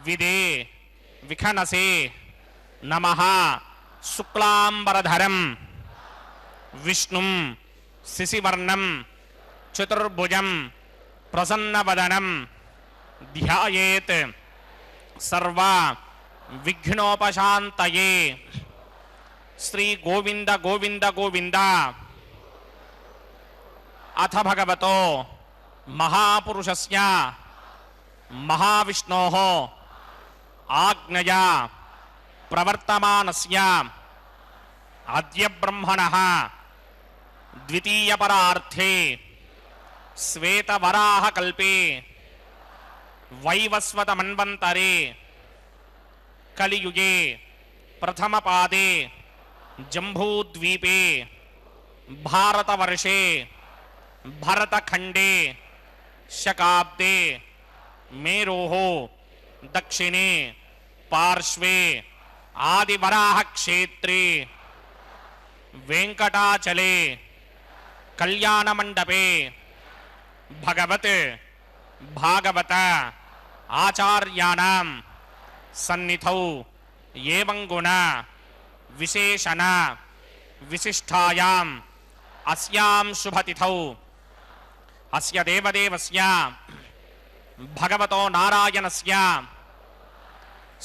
विदे विखनसे नमः शुक्लांबरधरं विष्णुं शिशिवर्णं चतुर्भुजं प्रसन्नवदनं ध्यायेत् सर्व विघ्नोपशान्तये। श्री गोविंद गोविंद गोविंद। अथ भगवतो महापुरुषस्य महाविष्णोः आज्ञया प्रवर्तमानस्य अद्य ब्रह्मणः द्वितीयपरार्थे श्वेतवराहकल्पे वैवस्वतमन्वन्तरे कलियुगे प्रथमपादे जम्बूद्वीपे भारतवर्षे भरतखंडे शकाब्दे मेरोः दक्षिणे पार्श्वे आदिवराह क्षेत्रे वेंकटाचले कल्याणमंडपे भगवत भागवत आचार्याणां सन्निधौ एवं गुण विशेषण विशिष्टायाम् अस्यां शुभतिथौ अस्य देवदेवस्य भगवतो नारायणस्य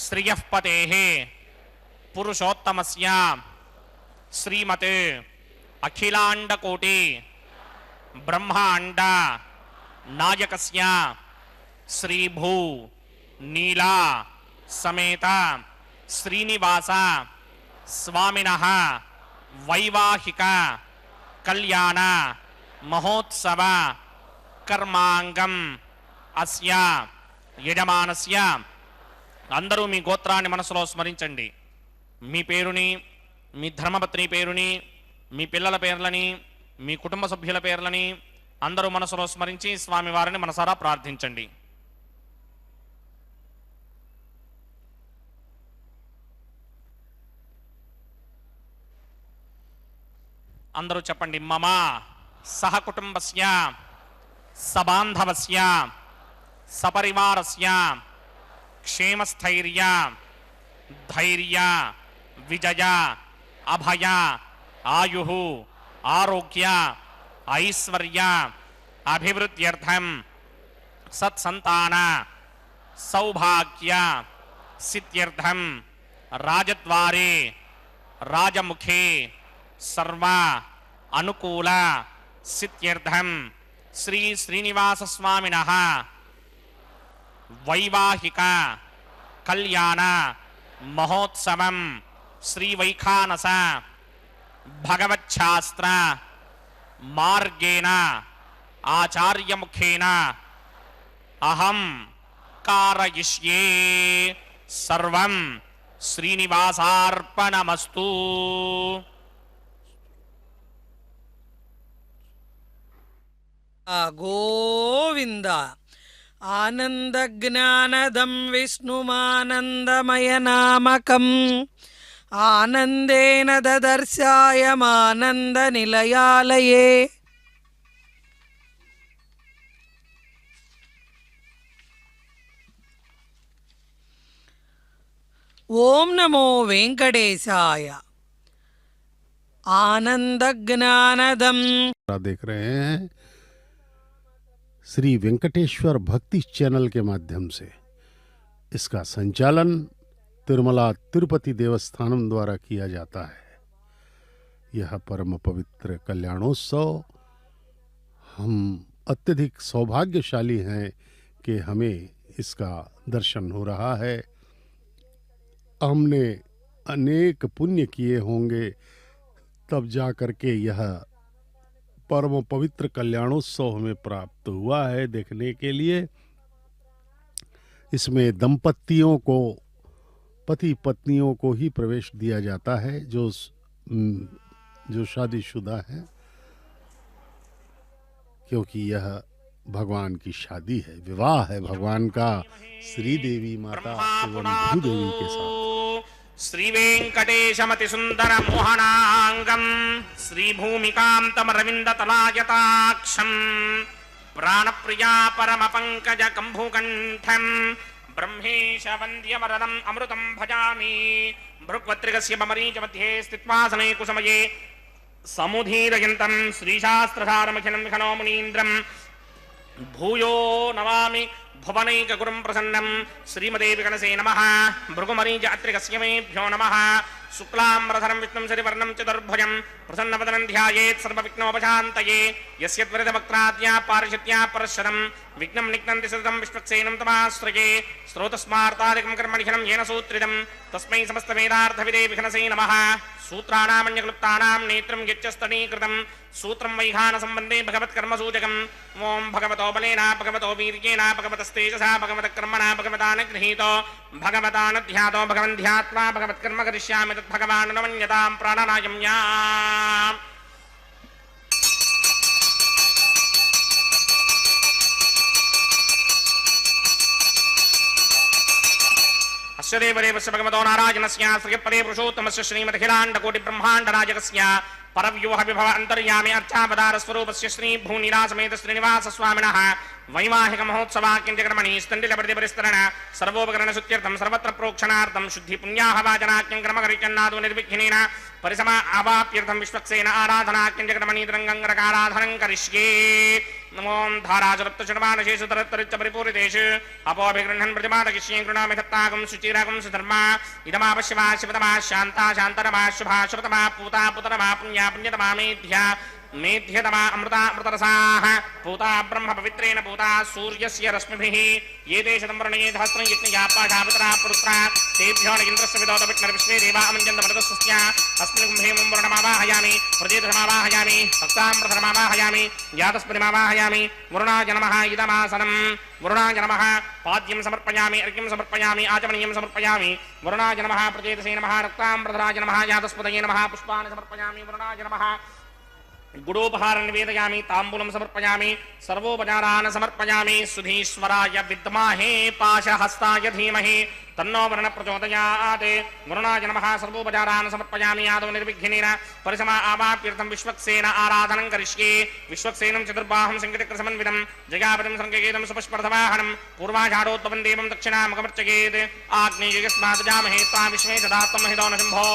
श्रियः पतेः पुरुषोत्तमस्य श्रीमत् अखिलांडकोटि ब्रह्मांड नायकस्य श्रीभू नीला समेत श्रीनिवास स्वामिनः वैवाहिक कल्याण महोत्सव कर्मांगम अस्य यजमानस्य अंदरू मी गोत्राన్ని మనసులో స్మరించండి। మీ పేరుని, మీ ధర్మపత్ని పేరుని, మీ పిల్లల పేర్లని, మీ కుటుంబ సభ్యుల పేర్లని అందరూ మనసులో స్మరించి స్వామివారిని మనసారా ప్రార్థించండి। అందరూ చెప్పండి। మమ సహ కుటుంబస్య సబాంధవస్య సపరివారస్య క్షేమస్థైర్య ధైర్య విజయ అభయ ఆయుః ఆరోగ్య ఐశ్వర్య అభివృద్ధ్యర్థం సత్సంతాన సౌభాగ్య సిద్ధ్యర్థం రాజద్వారే రాజముఖే सर्व अनुकूल सिद्ध्यर्थं श्री श्रीनिवास स्वामिनः वैवाहिक कल्याण महोत्सवं श्री वैखानस भगवच्छास्त्र मार्गेण आचार्य मुखेन अहं कारयिष्ये सर्वं श्रीनिवासार्पणमस्तु। गोविंद आनंद ज्ञानदं विष्णुमानंदमय नामकम् आनंदेन ददर्शायमानंद निलयालये। ఓం నమో వెంకటేశాయ. आनंदज्ञानदम देख रहे हैं श्री वेंकटेश्वर भक्ति चैनल के माध्यम से। इसका संचालन तिरुमला तिरुपति देवस्थानम द्वारा किया जाता है। यह परम पवित्र कल्याणोत्सव हम अत्यधिक सौभाग्यशाली हैं कि हमें इसका दर्शन हो रहा है। हमने अनेक पुण्य किए होंगे तब जा करके यह परम पवित्र कल्याणोत्सव हमें प्राप्त हुआ है देखने के लिए। इसमें दंपतियों को, पति पत्नियों को ही प्रवेश दिया जाता है जो शादीशुदा हैं, क्योंकि यह भगवान की शादी है, विवाह है भगवान का श्री देवी माता एवं भूदेवी के साथ। श्री वेंकटेशमति सुंदर मोहनांगम श्री भूमिकांतम रविंद तलायताक्षम प्राणप्रिया परम पंकज कंभुकंठम ब्रह्मेश वंद्यमरदम अमृतम भजामि भृग्वत्रिकस्य बमरीच मध्ये स्थित्वा सने कुसमये समुधीरयन्तं श्रीशास्त्रसारमखिलं विखनो मुनीन्द्रं भूयो नमामि भुवनैकगुरुं प्रसन्नं श्रीमते विगणसे नमः। भृगुमरीच अत्रिकस्य मेभ्यो नमः। शुक्लाम्बरधरं विष्णुं शशिवर्णं चतुर्भुजं प्रसन्नवदनं ध्यायेत् सर्वविघ्नोपशान्तये। यस्य त्वरितवक्त्राद्या पारिषद्या परश्वरं विघ्नं निघ्नन्ति सततं विश्वक्सेनं तमाश्रये। स्रोतस्मार्तादिकं कर्मनिखिलं येन सूत्रितं तस्मै समस्तवेदार्थविदे विघ्नसे नमः। सूत्राणामन्यक्लुप्तानां नेत्रं यच्चस्तनीकृतं सूत्रं वैहानसम्बन्धे भगवत्कर्मसूचकम्। ओं भगवतो बलेन भगवतो वीर्येण भगवतस्तेजसा भगवतकर्मणा भगवतानगृहीतो भगवतानध्यातो भगवन् ध्यात्वा भगवत्कर्म करिष्यामि तद्भगवान् न मन्यतां प्राणनायम्या। अस्य देवदेवस्य भगवतो नारायणस्य श्रीपदे पुरुषोत्तमस्य श्रीमदखिलाण्डकोटिब्रह्माण्डनायकस्य परव्यूह विभव अंतर्यामि अर्चावतार स्वरूपस्य श्री भूनिलासमेत श्रीनिवास स्वामिनः वैवाहिक महोत्सवाक्यंजकर्मणि स्तण्डिलप्रतिपरिस्तरण सर्वोपकरण सुत्यर्थं सर्वत्र प्रोक्षणार्थं शुद्धि पुण्याहवाचनाख्यं क्रमकरिचन्नादो निर्विघ्नेन परिसमा आवाप्यर्थं विश्वक्सेन आराधनाख्यंजकर्मणि तरङ्गङ्गरकाराधनं करिष्ये। नमो धाराचरप्तचर्मानशेषु तरत्तरिच्च परिपूरितेषु अपोऽभिगृह्णन् प्रतिमादकिष्ये कृणामि दत्तागं सुचिरागं सुधर्मा इदमापश्यवा शिवतमा शान्ता शान्तरमा शुभा शुभतमा पूता पुतरमा पुण्या पुण्यतमा मेध्या मेध्यतमा अमृता अमृतरसाः पूता ब्रह्म पवित्रेण पूता सूर्यस्य रश्मिभिः ये देशतं वर्णये सहस्रं यज्ञया पाठापितरा पुरुत्रा तेभ्यो न इन्द्रस्य विदोतविष्णुर्विश्वे देवा अमञ्जन्तमरुतस्य अस्मिन् कुम्भे मुं वर्णमावाहयामि प्रजेतसमावाहयामि भक्तामृतमावाहयामि जातस्पतिमावाहयामि वरुणाय नमः इदमासनं वरुणाय नमः पाद्यं समर्पयामि अर्घ्यं समर्पयामि आचमनीयं समर्पयामि वरुणाय नमः प्रजेतसे नमः रक्तामृतराय नमः जातस्पतये नमः पुष्पाणि समर्पयामि वरुणाय नमः गुडोपहारं निवेदयामि ताम्बूलं समर्पयामि सर्वोपचारान् समर्पयामि सुधीश्वराय विद्महे पाशहस्ताय धीमहि तन्नो वरुणः प्रचोदयात् वरुणाय नमः सर्वोपचारान् समर्पयामि आदौ निर्विघ्नेन परिसमा आवाप्यर्थं विश्वक्सेन आराधनं करिष्ये। विश्वक्सेनं चतुर्बाहुं संकेतक्रसमन्वितं जयापदं संकेतं सुपुष्पर्थवाहनं पूर्वाषाढोद्भवं देवं दक्षिणामुखमर्चयेत् आग्नेयस्मात् जामहे त्वा विश्वे ददात्वं हितो न शम्भो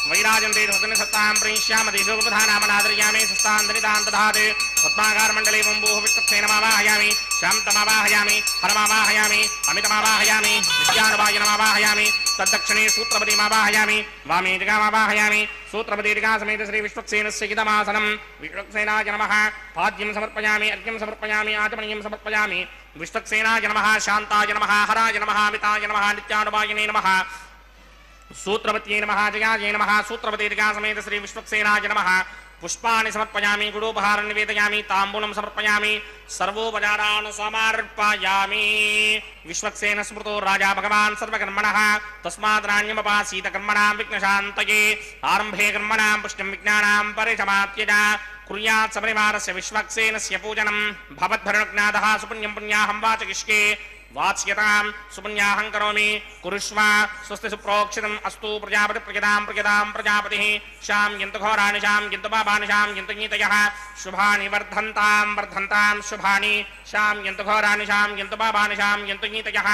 वैराजन्ते सत्तां प्रयिष्यामि देवप्रधानामनादर्यामि सुस्तान्दनितान् दधात् पद्माकारमण्डले वम्बोः विश्वक्सेनमावाहयामि शान्तमावाहयामि हरमावाहयामि अमितमावाहयामि विद्यानुवाय नमावाहयामि तद्दक्षिणे सूत्रपतिमावाहयामि वामे दिगामावाहयामि सूत्रपतिदिगा समेत श्री विश्वक्सेनस्य इदमासनं विश्वक्सेनाय नमः पाद्यं समर्पयामि अर्घ्यं समर्पयामि आचमनीयं समर्पयामि विश्वक्सेनाय नमः शान्ताय नमः हराय नमः अमिताय नमः नित्यानुवायिने नमः सूत्रपत्यै नमः जयायै नमः सूत्रपतिदिगा समेत श्री विश्वक्सेनाय नमः पुष्पाणि समर्पयामि गुडोपहारं निवेदयामि ताम्बूलं समर्पयामि सर्वोपचारान् समर्पयामि। विश्वक्सेन स्मृतो राजा भगवान् सर्वकर्मणः तस्मात् नान्यमुपासीत कर्मणां विघ्नशान्तये आरम्भे कर्मणां पुष्टिं विज्ञानां परिसमाप्त्यज कुर्यात् सपरिवारस्य विश्वक्सेनस्य पूजनं भवद्भरणज्ञातः सुपुण्यं पुण्याहं वाचयिष्ये वाच्यतां सुपुण्याहं करोमि कुरुष्व स्वस्ति सुप्रोक्षितम् अस्तु प्रजापति प्रजतां प्रजापतिः शां यन्तु घोराणि शां यन्तु पापानि शां यन्तु नीतयः शुभानि वर्धन्तां शुभानि शां यन्तु घोराणि शां यन्तु पापानि शां यन्तु नीतयः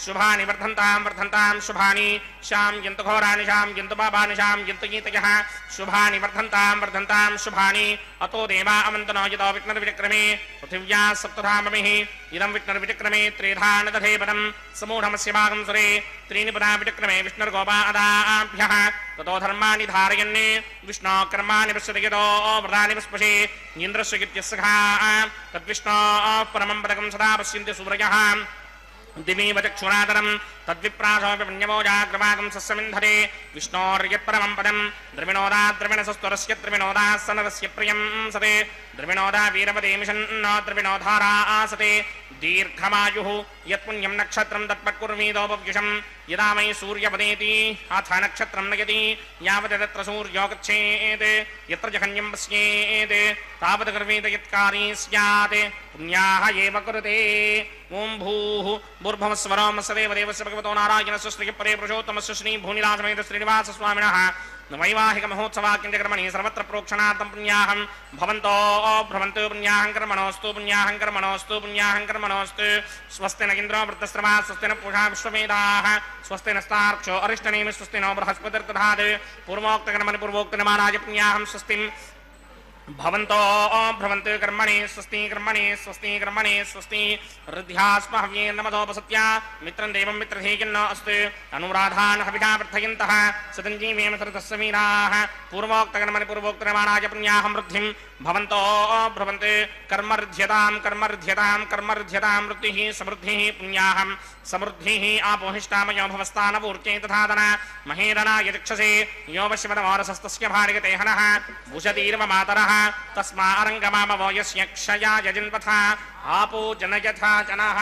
शुभानि वर्धन्तां शुभानि शाम्यन्तु घोराणि शाम्यन्तु पापानि शाम्यन्तु गीतयः शुभानि वर्धन्तां वर्धन्तां शुभानि अतो देवा अमन्तनो यतो विघ्नर्विचक्रमे पृथिव्याः सप्तधाममिः इदं विघ्नर्विचक्रमे त्रिधा न दधे पदं समूढमस्य भागं सुरे त्रीणि पदा विचक्रमे विष्णुर्गोपादाभ्यः ततो धर्माणि धारयन् विष्णो कर्माणि पश्यति यतो व्रतानि पस्पशे इन्द्रस्य गित्यस्सखा तद्विष्णो परमं पदकं सदा पश्यन्ति सूरयः दिवीव चक्षुरादरं तद्विप्रासोऽपि पुण्यमोजाग्रवागं सस्यमिन्धरे विष्णोर्यत्परमं पदं द्रविणोदाद्रविणसस्तुरस्य त्रिविनोदाः सनरस्य प्रियं सते द्रविणोदा वीरपदेमिषन्नो द्रविणोधारा आसते दीर्घमायुः यत्पुण्यं नक्षत्रं तत्पत्कुर्वीदोपव्युषं यदा मयि सूर्यपदेति अथ नक्षत्रं नयति यावत् तत्र सूर्यो गच्छेत् यत्र जघन्यं पश्येत् तावत् कर्वेत यत्कारी स्यात् पुण्याः एव कुरुते ॐ भूः भूर्भुवस्वरो मत्सदेवदेवस्य भगवतो नारायणस्य श्रीपरे पुरुषोत्तमस्य श्रीभूनिराजमेत श्रीनिवासस्वामिनः वैवाहिक महोत्सवाक्यकर्मणि सर्वत्र प्रोक्षणार्थं पुण्याहं भवन्तो भ्रमन्तु पुण्याहं कर्मणोऽस्तु पुण्याहं कर्मणोऽस्तु पुण्याहं कर्मणोऽस्तु स्वस्ति न इन्द्रो वृद्धश्रवा स्वस्ति न पूषा विश्ववेदाः स्वस्ति नस्तार्क्षो अरिष्टनेमि स्वस्ति नो बृहस्पतिर्दधात् पूर्वोक्तकर्मणि पूर्वोक्तनिमानाय पुण्याहं स्वस्तिं भवन्तो भ्रमन्तु कर्मणि स्वस्ति कर्मणि स्वस्ति कर्मणि स्वस्ति हृद्यास्म हव्ये नमदोपसत्या मित्रं देवं मित्रधेयन्न अस्तु अनुराधान् हविषा वर्धयन्तः सतञ्जीवेम सरतस्य वीराः पूर्वोक्तकर्मणि पूर्वोक्तनिमानाय पुण्याहं वृद्धिं भवन्तो भ्रमन्तु कर्मर्ध्यतां कर्मर्ध्यतां कर्मर्ध्यतां वृद्धिः समृद्धिः पुण्याहं समृद्धिः आपोहिष्टामयो भवस्तानपूर्त्यै तथादन महेरनाय चक्षसे यो वश्यवदमोरसस्तस्य भार्यते हनः भुजतीर्व मातरः तस्मा अरङ्गमामवो यस्य क्षयाय जिन्वथा आपो जनयथा जनः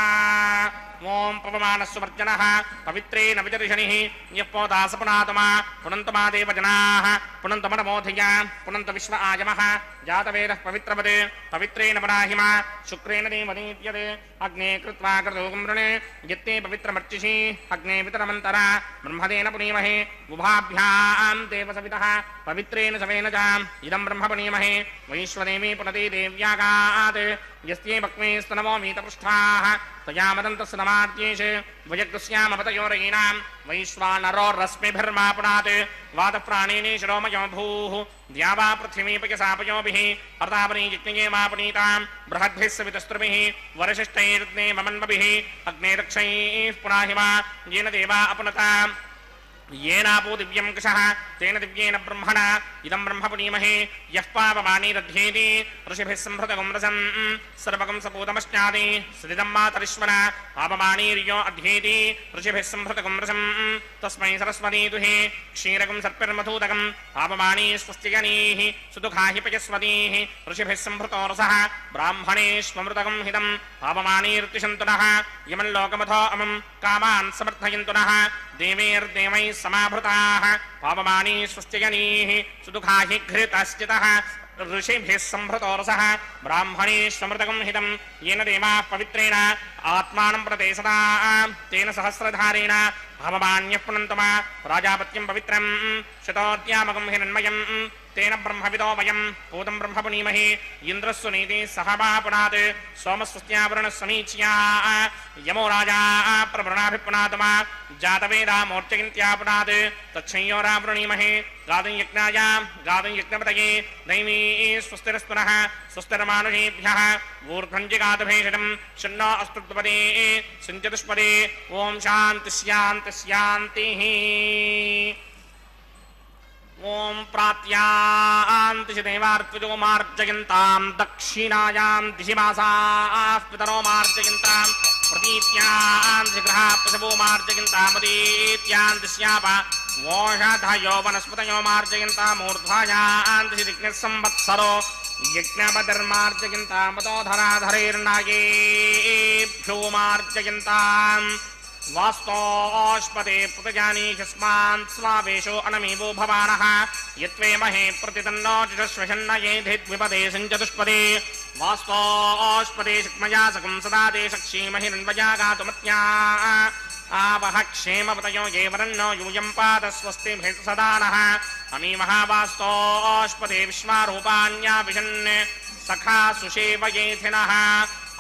ओं पवमानस्वर्जनः पवित्रेण विजर्षणिः यः पोदास पुनातमा पुनन्तमा देवजनाः पुनन्तमनमोधया पुनन्त विश्व आयमः जातवेदः पवित्रवत् पवित्रेण पराहिमा शुक्रेण देवदीप्यते अग्ने कृत्वा क्रतुकं वृणे यत्ते पवित्रमर्चिषि अग्ने वितरमन्तरा ब्रह्मदेन पुनीमहे उभाभ्यां देवसवितः पवित्रेण सवेन च इदं ब्रह्म पुनीमहे वैश्वदेवी पुनते देव्यागात् यस्ये भक्मे स्तनवो मीतपृष्ठाः तया मदन्तस्य नमार्त्येष वयग्स्यामपतयोरयीनां वैश्वानरो रश्मिभिर्मापुनात् वातप्राणेने शिरोमयो भूः द्यावा पृथिवीपयसापयोभिः अर्तापनी यज्ञे मापुनीतां बृहद्भिः सवितस्त्रुभिः वरशिष्टैर्ग्ने ममन्मभिः अग्ने रक्षैः पुनाहिमा येन देवा अपनता येनापो दिव्यं कषः तेन दिव्येन ब्रह्मणा इदं ब्रह्म पुनीमहे यः पापमानी दध्येति ऋषिभिः सम्भृतगं रसं सर्वगं सपूतमश्चादि सृजं मातरिश्वना पापमानीर्यो अध्येति ऋषिभिः सम्भृतगं रसं तस्मै सरस्वती दुहे क्षीरगं सर्पिर्मधूतगं पापमानी स्वस्तिगनीः सुदुःखा हि पयस्वतीः ऋषिभिः सम्भृतो रसः ब्राह्मणेष्वमृतगं हितं पापमानीर्तिशन्तु नः यमल्लोकमथो अमं कामान् समर्थयन्तु नः देवैर्देवैः समाभृताः पापमानी स्वस्तिगनीः सुदुःखा हि घृतश्चितः ऋषिभिः सम्भृतो रसः ब्राह्मणेष्वमृतगं हितं येन देवाः पवित्रेण आत्मानं प्रते सदा तेन सहस्रधारेण भवमान्यः पुनन्तमा प्राजापत्यं पवित्रं शतोद्यामकं हिरण्मयं तेन ब्रह्मविदो वयं पूतं ब्रह्म पुनीमहे इन्द्रस्य नीति सहमापुनात् सोमस्वस्त्यावरणसमीच्या यमो राजा प्रवृणाभिपुनातमा जातवेदा मूर्तिगिन्त्यापुनात् तच्छंयोरावृणीमहे गादं यज्ञपतये दैवी स्वस्तिरस्तुनः स्वस्तिर्मानुषेभ्यः ऊर्ध्वञ्जिगातभेषजं शन्नो अस्तुत्वपदे सञ्चतुष्पदे ॐ शान्ति शान्ति शान्तिः ओं प्रात्यान्तिषि देवार्त्विजो मार्जयन्तां दक्षिणायां दिशि मासाः पितरो मार्जयन्तां प्रतीत्यान्तिषि गृहाः पशवो मार्जयन्तामुदीत्यान्तिश्याप वोषधयो वनस्पतयो मार्जयन्तामूर्ध्वायान्तिषि दिग्निस्संवत्सरो यज्ञपतिर्मार्जयन्तामतोधराधरैर्नागेभ्यो मार्जयन्ताम् वास्तोष्पते प्रतिजानीष्मान् स्वावेशो अनमीवो भवानः यत्वे महे प्रतितन्नो जुषस्वशन्न येधिद्विपदे सञ्चतुष्पदे वास्तोष्पते शक्मया सकं सदा ते शक्षीमहिरन्वया गातुमत्या आवह क्षेमपतयो ये वरन्नो यूयं पाद स्वस्तिभिः सदा नः अमी महावास्तोष्पते विश्वारूपाण्या विशन् सखा सुषेवयेथिनः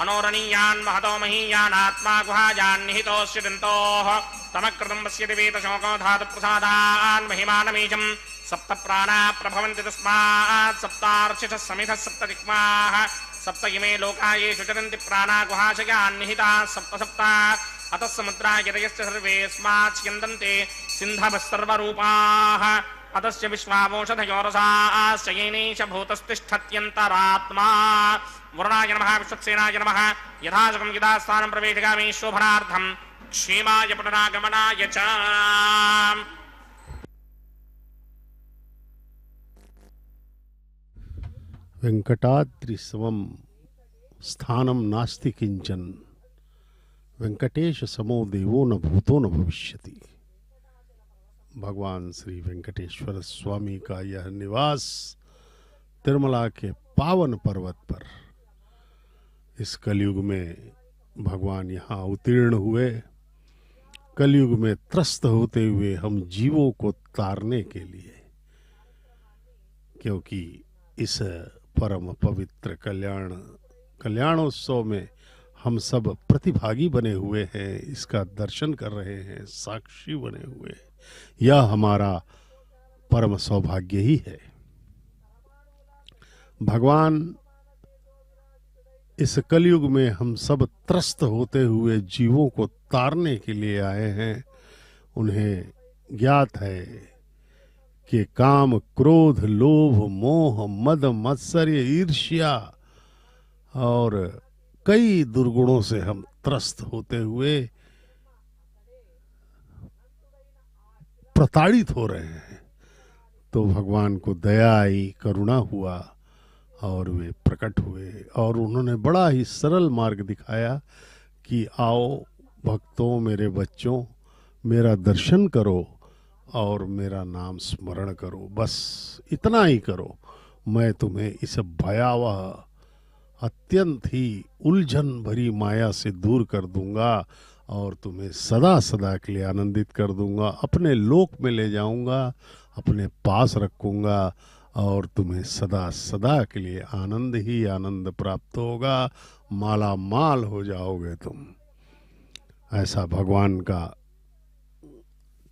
हनोरणीयान् महतो महीयानात्मा गुहायान् निहितोऽस्य दन्तोः तमकृतं पश्यति वेतशोको धातुप्रसादान् महिमानमीशम् सप्त प्राणा प्रभवन्ति तस्मात् सप्तार्चिषः समिधः सप्त दिक्माः सप्त इमे लोका येषु चरन्ति प्राणा गुहाशयान् निहिताः सप्त सप्त अतः समुद्रा यतयश्च सर्वेऽस्मात् स्यन्दन्ते सिन्धवः सर्वरूपाः अतस्य विश्वावोषधयोरसाश्च येनैष भूतस्तिष्ठत्यन्तरात्मा वरुणाय नमः विश्वक्सेनाय नमः यथाशकं यथास्थानं प्रवेशगामि शोभनार्थं क्षेमाय पुनरागमनाय च। वेंकटाद्रि समम स्थानम नास्ति किंचन वेंकटेश समो देवो न भूतो न भविष्यति। भगवान श्री वेंकटेश्वर स्वामी का यह निवास तिरुमला के पावन पर्वत पर इस कलयुग में भगवान यहाँ अवतीर्ण हुए। कलयुग में त्रस्त होते हुए हम जीवों को तारने के लिए, क्योंकि इस परम पवित्र कल्याणोत्सव में हम सब प्रतिभागी बने हुए हैं, इसका दर्शन कर रहे हैं, साक्षी बने हुए। यह हमारा परम सौभाग्य ही है। भगवान इस कलयुग में हम सब त्रस्त होते हुए जीवों को तारने के लिए आए हैं। उन्हें ज्ञात है कि काम, क्रोध, लोभ, मोह, मद, मत्सर्य, ईर्ष्या और कई दुर्गुणों से हम त्रस्त होते हुए प्रताड़ित हो रहे हैं। तो भगवान को दया आई, करुणा हुआ और वे प्रकट हुए और उन्होंने बड़ा ही सरल मार्ग दिखाया कि आओ भक्तों, मेरे बच्चों, मेरा दर्शन करो और मेरा नाम स्मरण करो। बस इतना ही करो, मैं तुम्हें इस भयावह, अत्यंत ही उलझन भरी माया से दूर कर दूंगा और तुम्हें सदा सदा के लिए आनंदित कर दूंगा, अपने लोक में ले जाऊंगा, अपने पास रखूंगा और तुम्हें सदा सदा के लिए आनंद ही आनंद प्राप्त होगा, माला माल हो जाओगे तुम। ऐसा भगवान का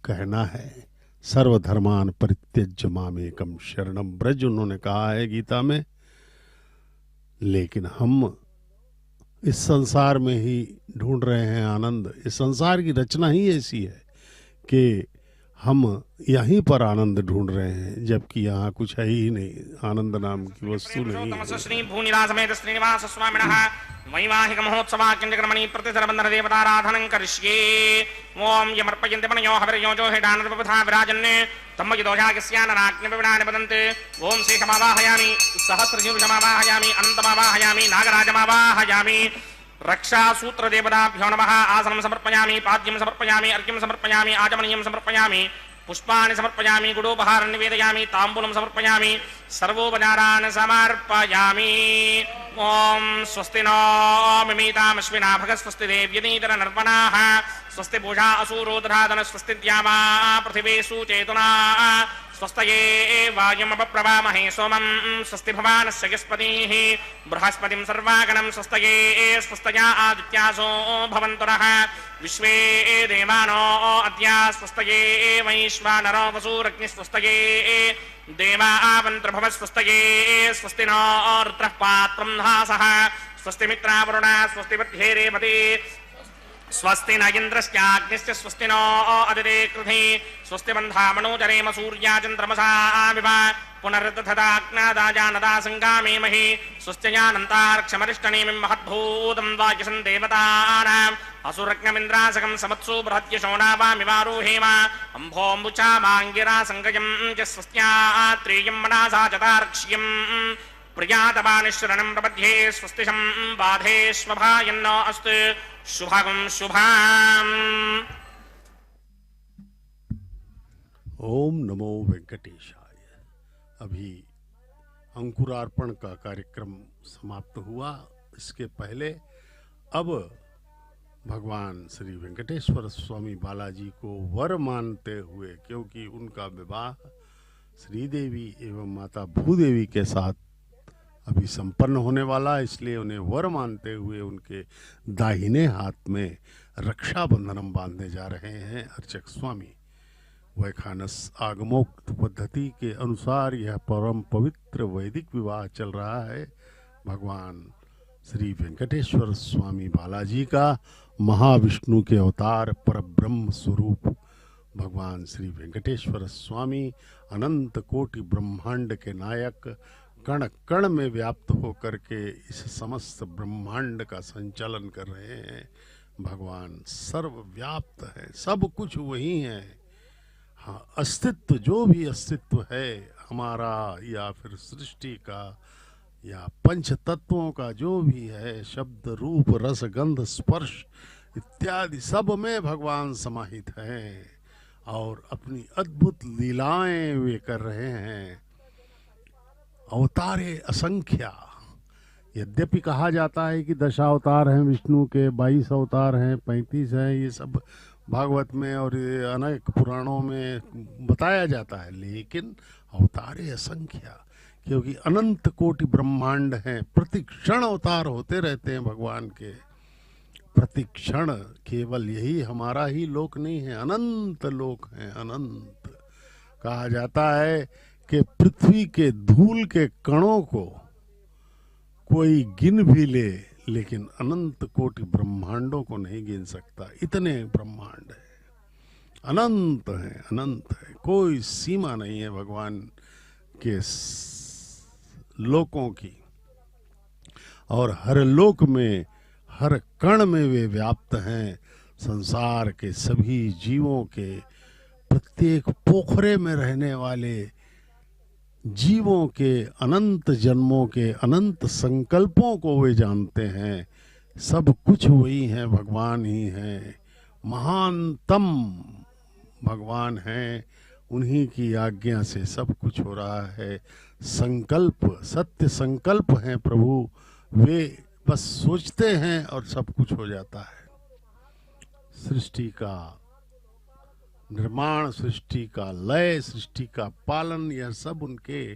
कहना है। सर्वधर्मान परित्यज्य मामेकम शरणम ब्रज, उन्होंने कहा है गीता में। लेकिन हम इस संसार में ही ढूंढ रहे हैं आनंद। इस संसार की रचना ही ऐसी है कि हम यहीं पर आनंद ढूंढ रहे हैं, जबकि यहाँ कुछ है ही नहीं, आनंद नाम की वस्तु नहीं है। श्री भूनिरासमेत श्रीनिवास स्वामिनः वैवाहिक महोत्सवाक्यंजकर्मणि प्रतिसर्वबन्धन देवताराधनं करिष्ये। ओम यमर्पयन्ते मनयो हविर्योजो हेडानर्पथा विराजन्ने तम्मयिदोषागस्यानराग्निविणानि वदन्ते। ओम शेषमावाहयामि, सहस्रशीर्षमावाहयामि, अनन्तमावाहयामि, नागराजमावाहयामि। रक्षासूत्रदेवताभ्यो नमः। आसनं समर्पयामि, पाद्यं समर्पयामि, अर्घ्यं समर्पयामि, आचमनीयं समर्पयामि, पुष्पाणि समर्पयामि, गुडोपहारं निवेदयामि, ताम्बूलं समर्पयामि, सर्वोपचारान् समर्पयामि। ओम स्वस्ति नो मिमीतामश्विना भगः, स्वस्ति देव्यनीतर नर्पणाः, स्वस्ति पूषा असूरो दधातन, स्वस्ति द्यावा पृथिवी सुचेतुना, स्वस्तये वायुमपप्रवामहे सोमं, स्वस्ति भवानस्य यस्पतिः बृहस्पतिं सर्वागणं, स्वस्तये स्वस्तया आदित्यासो भवन्तु नः, विश्वे देवानो अद्य स्वस्तये वैश्वानरो वसूरग्निः, स्वस्तये देवावन्त्रभव, स्वस्तये स्वस्ति नो रुद्रः पात्रं धासः, स्वस्ति मित्रावरुणा, स्वस्ति मध्ये रेवती, स्वस्ति न इन्द्रश्चाग्निश्च, स्वस्ति नो अदिते कृधि, स्वस्ति बन्धामनोजरेम सूर्या चन्द्रमसा विवा, पुनर्दधताग्नादाजानदा सङ्गामेमहि, स्वस्त्यजानन्तार्क्षमरिष्टनेमिं महद्भूतं वाक्यसं देवतानाम्, असुरग्नमिन्द्रासकं समत्सु बृहद्यशोणावामिवारोहेम, अम्भोऽम्बुचामाङ्गिरा सङ्गयं च स्वस्त्यात्रेयं मनसा चतार्क्ष्यम्, प्रियातपानिश्रणं प्रपद्ये, स्वस्तिशं बाधेष्वभायन्नो अस्तु शुभगं शुभाम्। ओम नमो वेंकटेशाय। अभी अंकुरार्पण का कार्यक्रम समाप्त हुआ। इसके पहले अब भगवान श्री वेंकटेश्वर स्वामी बालाजी को वर मानते हुए, क्योंकि उनका विवाह श्रीदेवी एवं माता भूदेवी के साथ अभी संपन्न होने वाला, इसलिए उन्हें वर मानते हुए उनके दाहिने हाथ में रक्षाबंधनम बांधने जा रहे हैं अर्चक स्वामी। वैखानस आगमोक्त पद्धति के अनुसार यह परम पवित्र वैदिक विवाह चल रहा है भगवान श्री वेंकटेश्वर स्वामी बालाजी का, महाविष्णु के अवतार परब्रह्म स्वरूप भगवान श्री वेंकटेश्वर स्वामी अनंत कोटि ब्रह्मांड के नायक, कण कण में व्याप्त होकर के इस समस्त ब्रह्मांड का संचालन कर रहे हैं। भगवान सर्वव्याप्त है, सब कुछ वही है। हाँ, अस्तित्व, जो भी अस्तित्व है हमारा या फिर सृष्टि का या पंच तत्वों का, जो भी है, शब्द रूप रस गंध स्पर्श इत्यादि सब में भगवान समाहित हैं और अपनी अद्भुत लीलाएं वे कर रहे हैं। अवतारे असंख्या, यद्यपि कहा जाता है कि 10 अवतार हैं विष्णु के, 22 अवतार हैं, 35 हैं, ये सब भागवत में और अनेक पुराणों में बताया जाता है, लेकिन अवतारे असंख्या, क्योंकि अनंत कोटि ब्रह्मांड हैं, प्रतिक्षण अवतार होते रहते हैं भगवान के, प्रतिक्षण। केवल यही हमारा ही लोक नहीं है, अनंत लोक हैं, अनंत। कहा जाता है कि पृथ्वी के धूल के कणों को कोई गिन भी ले, लेकिन अनंत कोटि ब्रह्मांडों को नहीं गिन सकता, इतने ब्रह्मांड है, अनंत है, अनंत है, कोई सीमा नहीं है भगवान के लोकों की। और हर लोक में, हर कण में वे व्याप्त हैं। संसार के सभी जीवों के, प्रत्येक पोखरे में रहने वाले जीवों के अनंत जन्मों के अनंत संकल्पों को वे जानते हैं। सब कुछ वही है, भगवान ही है, महानतम भगवान हैं, उन्हीं की आज्ञा से सब कुछ हो रहा है। संकल्प, सत्य संकल्प हैं प्रभु, वे बस सोचते हैं और सब कुछ हो जाता है। सृष्टि का निर्माण, सृष्टि का लय, सृष्टि का पालन, यह सब उनके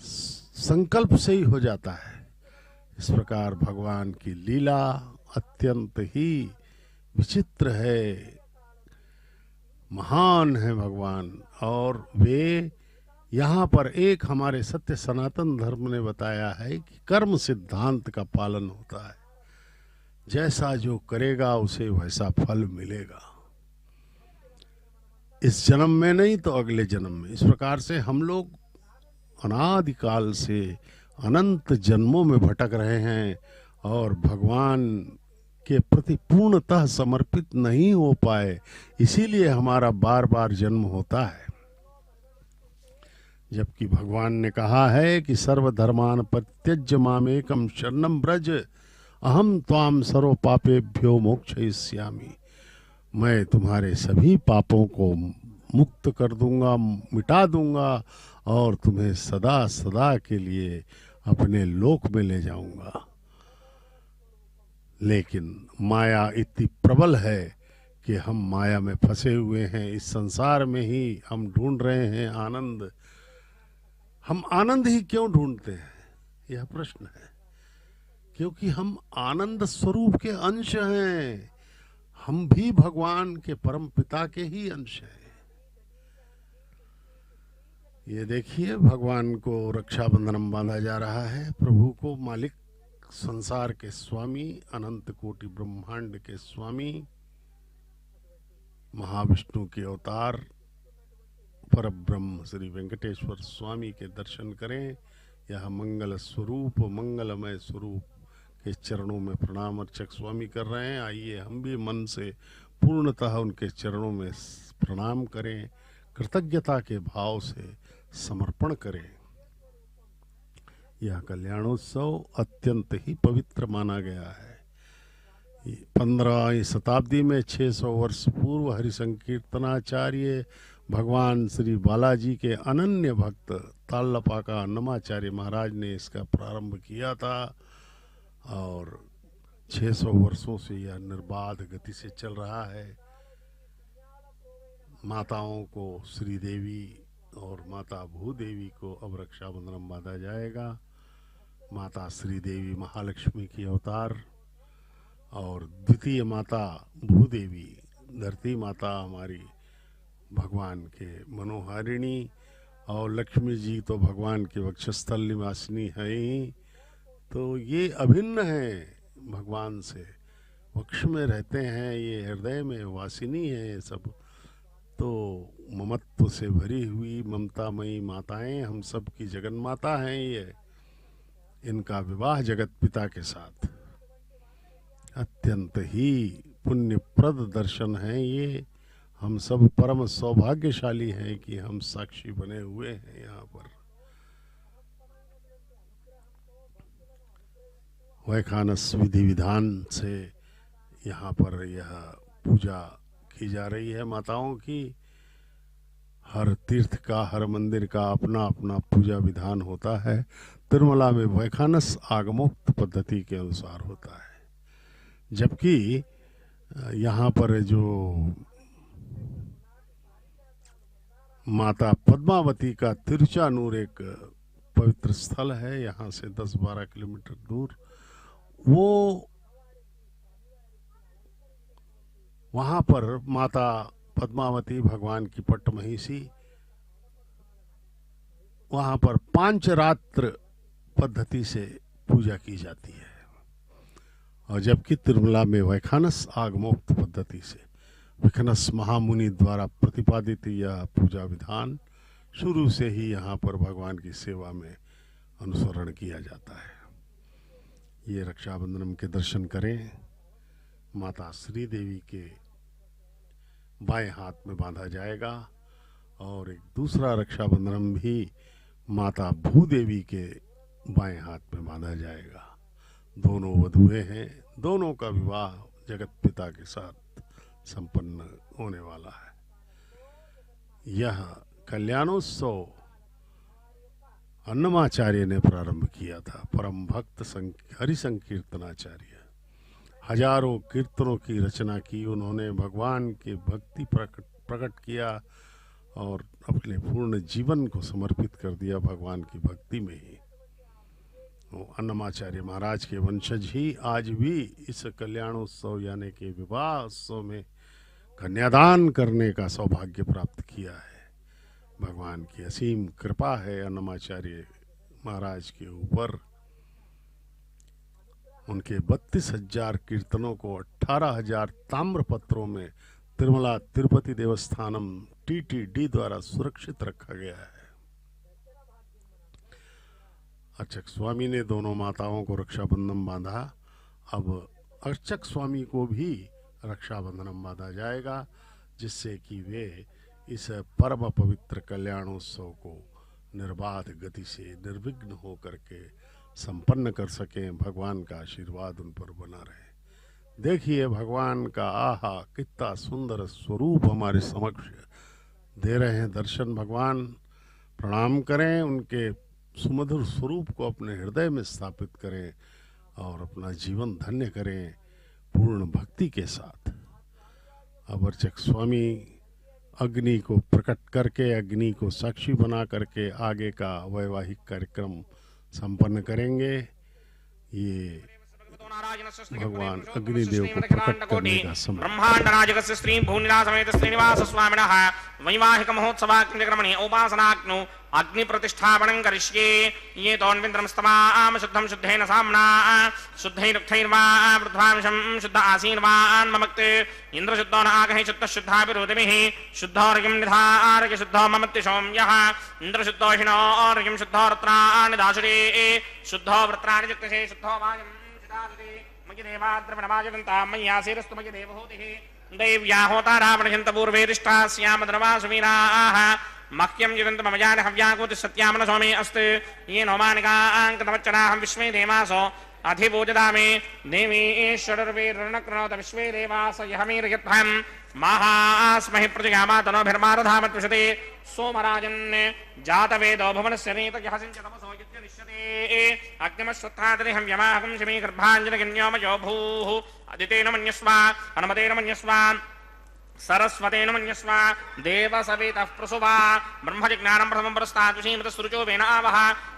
संकल्प से ही हो जाता है। इस प्रकार भगवान की लीला अत्यंत ही विचित्र है, महान है भगवान। और वे यहाँ पर एक हमारे सत्य सनातन धर्म ने बताया है कि कर्म सिद्धांत का पालन होता है, जैसा जो करेगा उसे वैसा फल मिलेगा, इस जन्म में नहीं तो अगले जन्म में। इस प्रकार से हम लोग अनादिकाल से अनंत जन्मों में भटक रहे हैं और भगवान के प्रति पूर्णतः समर्पित नहीं हो पाए, इसीलिए हमारा बार बार जन्म होता है। जबकि भगवान ने कहा है कि सर्वधर्मान परित्यज्य मामेकम शरणं व्रज अहम त्वाम सर्व पापेभ्यो मोक्षयिष्यामि। मैं तुम्हारे सभी पापों को मुक्त कर दूंगा, मिटा दूंगा और तुम्हें सदा सदा के लिए अपने लोक में ले जाऊंगा। लेकिन माया इतनी प्रबल है कि हम माया में फंसे हुए हैं, इस संसार में ही हम ढूंढ रहे हैं आनंद। हम आनंद ही क्यों ढूंढते हैं, यह प्रश्न है। क्योंकि हम आनंद स्वरूप के अंश हैं, हम भी भगवान के परम पिता के ही अंश हैं। ये देखिए, भगवान को रक्षाबंधन बांधा जा रहा है, प्रभु को मालिक, संसार के स्वामी, अनंत कोटि ब्रह्मांड के स्वामी, महाविष्णु के अवतार परब्रह्म श्री वेंकटेश्वर स्वामी के दर्शन करें। यह मंगल स्वरूप, मंगलमय स्वरूप के चरणों में प्रणाम अर्चक स्वामी कर रहे हैं। आइए हम भी मन से पूर्णतः उनके चरणों में प्रणाम करें, कृतज्ञता के भाव से समर्पण करें। यह कल्याणोत्सव अत्यंत ही पवित्र माना गया है। 15वीं शताब्दी में 600 वर्ष पूर्व हरिसंकीर्तनाचार्य भगवान श्री बालाजी के अनन्य भक्त तालपाका अन्नमाचार्य महाराज ने इसका प्रारंभ किया था और 600 वर्षों से यह निर्बाध गति से चल रहा है। माताओं को श्रीदेवी और माता भूदेवी को अब रक्षाबंधन बांधा जाएगा माता श्री देवी महालक्ष्मी की अवतार और द्वितीय माता भूदेवी धरती माता हमारी भगवान के मनोहारिणी, और लक्ष्मी जी तो भगवान के वक्षस्थल निवासिनी है ही। तो ये अभिन्न है भगवान से, वक्ष में रहते हैं, ये हृदय में वासिनी है ये सब। तो ममत्व से भरी हुई ममतामयी माताएं हम सब की जगन माता हैं ये। इनका विवाह जगत पिता के साथ अत्यंत ही पुण्यप्रद दर्शन है ये। हम सब परम सौभाग्यशाली हैं कि हम साक्षी बने हुए हैं यहाँ पर। वैखानस विधि विधान से यहाँ पर यह पूजा की जा रही है माताओं की। हर तीर्थ का, हर मंदिर का अपना अपना पूजा विधान होता है। तिरुमला में वैखानस आगमोक्त पद्धति के अनुसार होता है, जबकि यहाँ पर जो माता पद्मावती का तिरुचानूर एक पवित्र स्थल है, यहाँ से 10-12 किलोमीटर दूर, वो वहाँ पर माता पद्मावती भगवान की पट्टमहिषी, वहाँ पर 5 रात्र पद्धति से पूजा की जाती है। और जबकि तिरुमला में वैखानस आगमोक्त पद्धति से वैखानस महामुनि द्वारा प्रतिपादित यह पूजा विधान शुरू से ही यहाँ पर भगवान की सेवा में अनुसरण किया जाता है। ये रक्षाबंधन के दर्शन करें। माता श्री देवी के बाएं हाथ में बांधा जाएगा और एक दूसरा रक्षाबंधन भी माता भूदेवी के बाएं हाथ में बांधा जाएगा। दोनों वधुएं हैं, दोनों का विवाह जगत पिता के साथ संपन्न होने वाला है। यह कल्याणोत्सव अन्नमाचार्य ने प्रारंभ किया था। परम भक्त हरि संकीर्तनाचार्य हजारों कीर्तनों की रचना की उन्होंने, भगवान के भक्ति प्रकट किया और अपने पूर्ण जीवन को समर्पित कर दिया भगवान की भक्ति में ही। अन्नमाचार्य महाराज के वंशज ही आज भी इस कल्याणोत्सव यानी कि विवाह उत्सव में कन्यादान करने का सौभाग्य प्राप्त किया है। भगवान की असीम कृपा है अन्नमाचार्य महाराज के ऊपर। उनके 32,000 कीर्तनों को 18,000 ताम्र पत्रों में तिरुमला तिरुपति देवस्थानम TTD द्वारा सुरक्षित रखा गया है। अर्चक स्वामी ने दोनों माताओं को रक्षाबंधन बांधा। अब अर्चक स्वामी को भी रक्षाबंधन बांधा जाएगा, जिससे कि वे इस परम पवित्र कल्याणोत्सव को निर्बाध गति से निर्विघ्न होकर के संपन्न कर सकें। भगवान का आशीर्वाद उन पर बना रहे। देखिए भगवान का आहा कितना सुंदर स्वरूप हमारे समक्ष दे रहे हैं दर्शन। भगवान प्रणाम करें, उनके सुमधुर स्वरूप को अपने हृदय में स्थापित करें और अपना जीवन धन्य करें पूर्ण भक्ति के साथ। अब अर्चक स्वामी अग्नि को प्रकट करके, अग्नि को साक्षी बना करके आगे का वैवाहिक कार्यक्रम संपन्न करेंगे। ये भगवान अग्निदेव को प्रकट करने का समय। ब्रह्मांड नायकस्य श्री भूनिला समेत श्रीनिवास स्वामिनः वैवाहिक महोत्सवाग्निक्रमणे उपासनाग्नौ अग्नि प्रतिष्ठापनं करिष्ये। ये तोन्विन्द्रमस्तमाम शुद्धं शुद्धेन साम्ना शुद्धैरुक्थैर्वा वृद्ध्वांशं शुद्ध आसीनवान् ममक्ते इंद्र शुद्धो न आगहि शुद्ध शुद्धाभिरोधिमिः शुद्धोर्यं निधार्य शुद्धो ममत्ति सौम्यः इंद्र शुद्धोहिनो अर्यं शुद्धो रत्नानि दाशुरे शुद्धो वृत्राणि जुक्तसे शुद्धो वायं मयि देवाद्रवणमाजगन्ता मय्यासीरस्तु मयि देवहूतिः दैव्या होता रावणजन्त पूर्वेदिष्टा स्याम द्रवासुवीराः मह्यं जीवन्तमजान हव्याकोति सत्यामन स्वामी अस्त ये नौमानिकाङ्कतमच्चनाहं विश्वे देवासो अधिपूजदामे देवीश्वरर्वीर्णकृणोत विश्वे देवास यहमीर्यध्वं महास्महि प्रजगामा तनोभिर्मारधामत्विषते सोमराजन् जातवेदो भुवनस्य नीतयः सिञ्चतमसो युज्यनिष्यते अग्निमश्वत्थादरिहं यमाहं शमी गर्भाञ्जनगिन्योमयो भूः अदितेन मन्यस्वा अनुमतेन मन्यस्वा सरस्वतेन मन्यस्व देवसवितः प्रसुवा ब्रह्मजिज्ञानं प्रथमं पुरस्तात् विषीमृतसुरुचो वेन आवः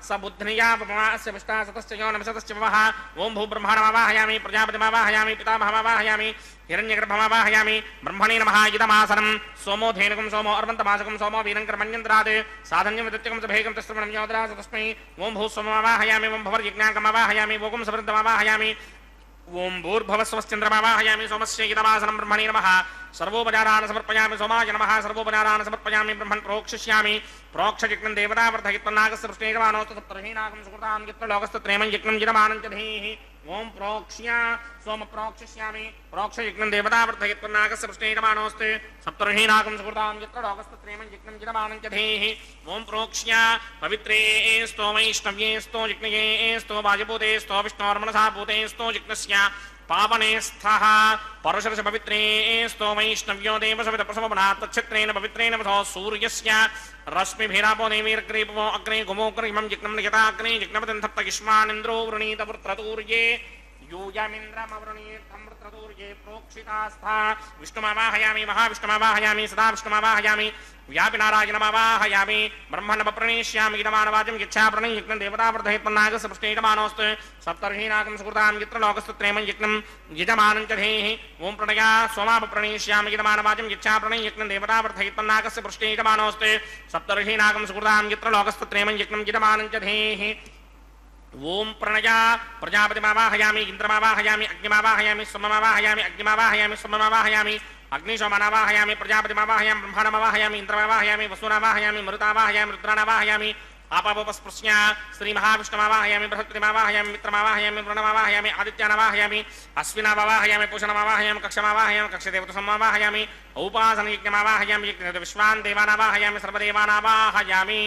स बुद्ध्निया पवमास्य विष्टा सतश्च यो नमसतश्च वः ओं भूब्रह्मणमावाहयामि प्रजापतिमावाहयामि पितामहमावाहयामि हिरण्यगर्भमावाहयामि ब्रह्मणे नमः इदमासनं सोमो धेनुकं सोमो अर्वन्तमासकं सोमो वीरङ्करमन्यन्त्रात् साधन्यं विदत्यकं च भेगं च श्रवणं योदराज तस्मै ओं भूस्वमावाहयामि ओं भवर्यज्ञाकमावाहयामि वोगं सवृद्धमावाहयामि ओं भूर्भवस्वश्चन्द्रमावाहयामि सोमस्य इदमासनं ब्रह्मणे नमः सर्वोपचारान् समर्पयामि सोमाय नमः सर्वोपचारान् समर्पयामि ब्रह्मन् प्रोक्षिष्यामि प्रोक्षयज्ञं देवतावर्धयित्वन्नागस्य पृष्ठेकमानोस्तु सप्तर्षीनागं सुकृतां यत्र लोकस्तत्रयमं यज्ञं यजमानं च धीः ओं प्रोक्ष्य सोम प्रोक्षिष्यामि प्रोक्षयज्ञं देवतावर्धयित्वन्नागस्य पृष्ठेकमानोस्तु सप्तर्षीनागं सुकृतां यत्र लोकस्तत्रयमं यज्ञं यजमानं च धीः ओं प्रोक्ष्य पवित्रे स्तो वैष्णव्ये स्तो यज्ञये स्तो वायुभूते स्तो विष्णोर्मनसा भूते स्तो यज्ञस्य पावने स्थः परशुरस पवित्रे स्तो वैष्णव्यो देवसवितप्रसवनात् तच्छित्रेण पवित्रेण वसो सूर्यस्य रश्मिभिरापो देवीर्ग्रीपो अग्ने गुमोग्रीमं यज्ञं नियताग्ने यज्ञपतिं सप्तगिष्मानिन्द्रो वृणीत वृत्रतूर्ये यूयमिन्द्रमवृणीतं वृत्रतूर्ये प्रोक्षितास्था विष्णुमावाहयामि महाविष्णुमावाहयामि सदा विष्णुमावाहयामि व्यापिनारायणमावाहयामि ब्रह्मणप्रणेष्यामि इदमानवाचं यच्छाप्रणय यज्ञं देवतावर्धयित्वन्नागस्य पृष्ठेयमानोऽस्तु सप्तर्षीनागं सुकृतां यत्र लोकस्तत्रयमं यज्ञं यजमानं च धेः ओं प्रणया सोमापप्रणेष्यामि इदमानवाचं यच्छाप्रणय यज्ञं देवतावर्धयित्वन्नागस्य पृष्ठेयमानोऽस्तु सप्तर्षीनागं सुकृतां यत्र लोकस्तत्रयमं यज्ञं यजमानं च धेः ओं प्रणया प्रजापतिमावाहयामि इन्द्रमावाहयामि अग्निमावाहयामि सोममावाहयामि अग्निमावाहयामि सोममावाहयामि अग्निशोमनावाहयामि प्रजापतिमावाहयामि ब्रह्माणमावाहयामि इन्द्रमावाहयामि वसुनावाहयामि मरुतावाहयामि रुद्राणावाहयामि आपावोपस्पृश्य श्रीमहाविष्णुमावाहयामि बृहस्पतिमावाहयामि मित्रमावाहयामि वरुणमावाहयामि आदित्यानावाहयामि अश्विनावाहयामि पूषणमावाहयामि कक्षमावाहयामि कक्षदेवतसमावाहयामि औपासनयज्ञमावाहयामि विश्वान् देवानावाहयामि सर्वदेवानावाहयामि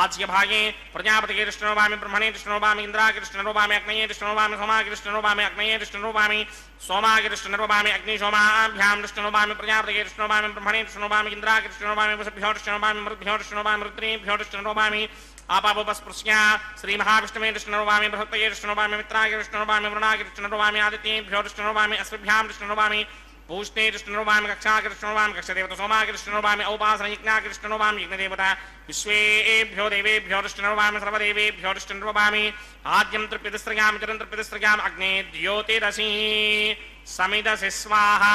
आज्य भागे प्रजापति कृष्णोवामि ब्रह्मणे कृष्णोवामि इंद्रा कृष्णोवामि अग्नये कृष्णोवामि सोमा कृष्णोवामि अग्नये कृष्णोवामि सोमा कृष्णोवामि अग्नि सोमाभ्यां कृष्णोवामि प्रजापति कृष्णोवामि ब्रह्मणे कृष्णोवामि इंद्रा कृष्णोवामि वसुभ्यो कृष्णोवामि मरुद्भ्यो कृष्णोवामि रुद्रेभ्यो कृष्णोवामि आपावोपस्पृश्य श्रीमहाविष्णवे कृष्णोवामि बृहस्पतये कृष्णोवामि मित्राय कृष्णोवामि वरुणाय कृष्णोवामि आदित्येभ्यो कृष्णोवामि अश्विभ्यां कृष्णोवामि पूष्णे कृष्णोवामि कक्षा कृष्णोवामि कक्षदेवता सोमा कृष्णोवामि औपासनयज्ञा कृष्णोवामि यज्ञदेवता विश्वेभ्यो देवेभ्यो कृष्णोवामि सर्वदेवेभ्यो कृष्णोवामि आद्यं तृप्यतिस्रयामि चरं तृप्यतिस्रयामि अग्ने द्योतिरसि समिदसि स्वाहा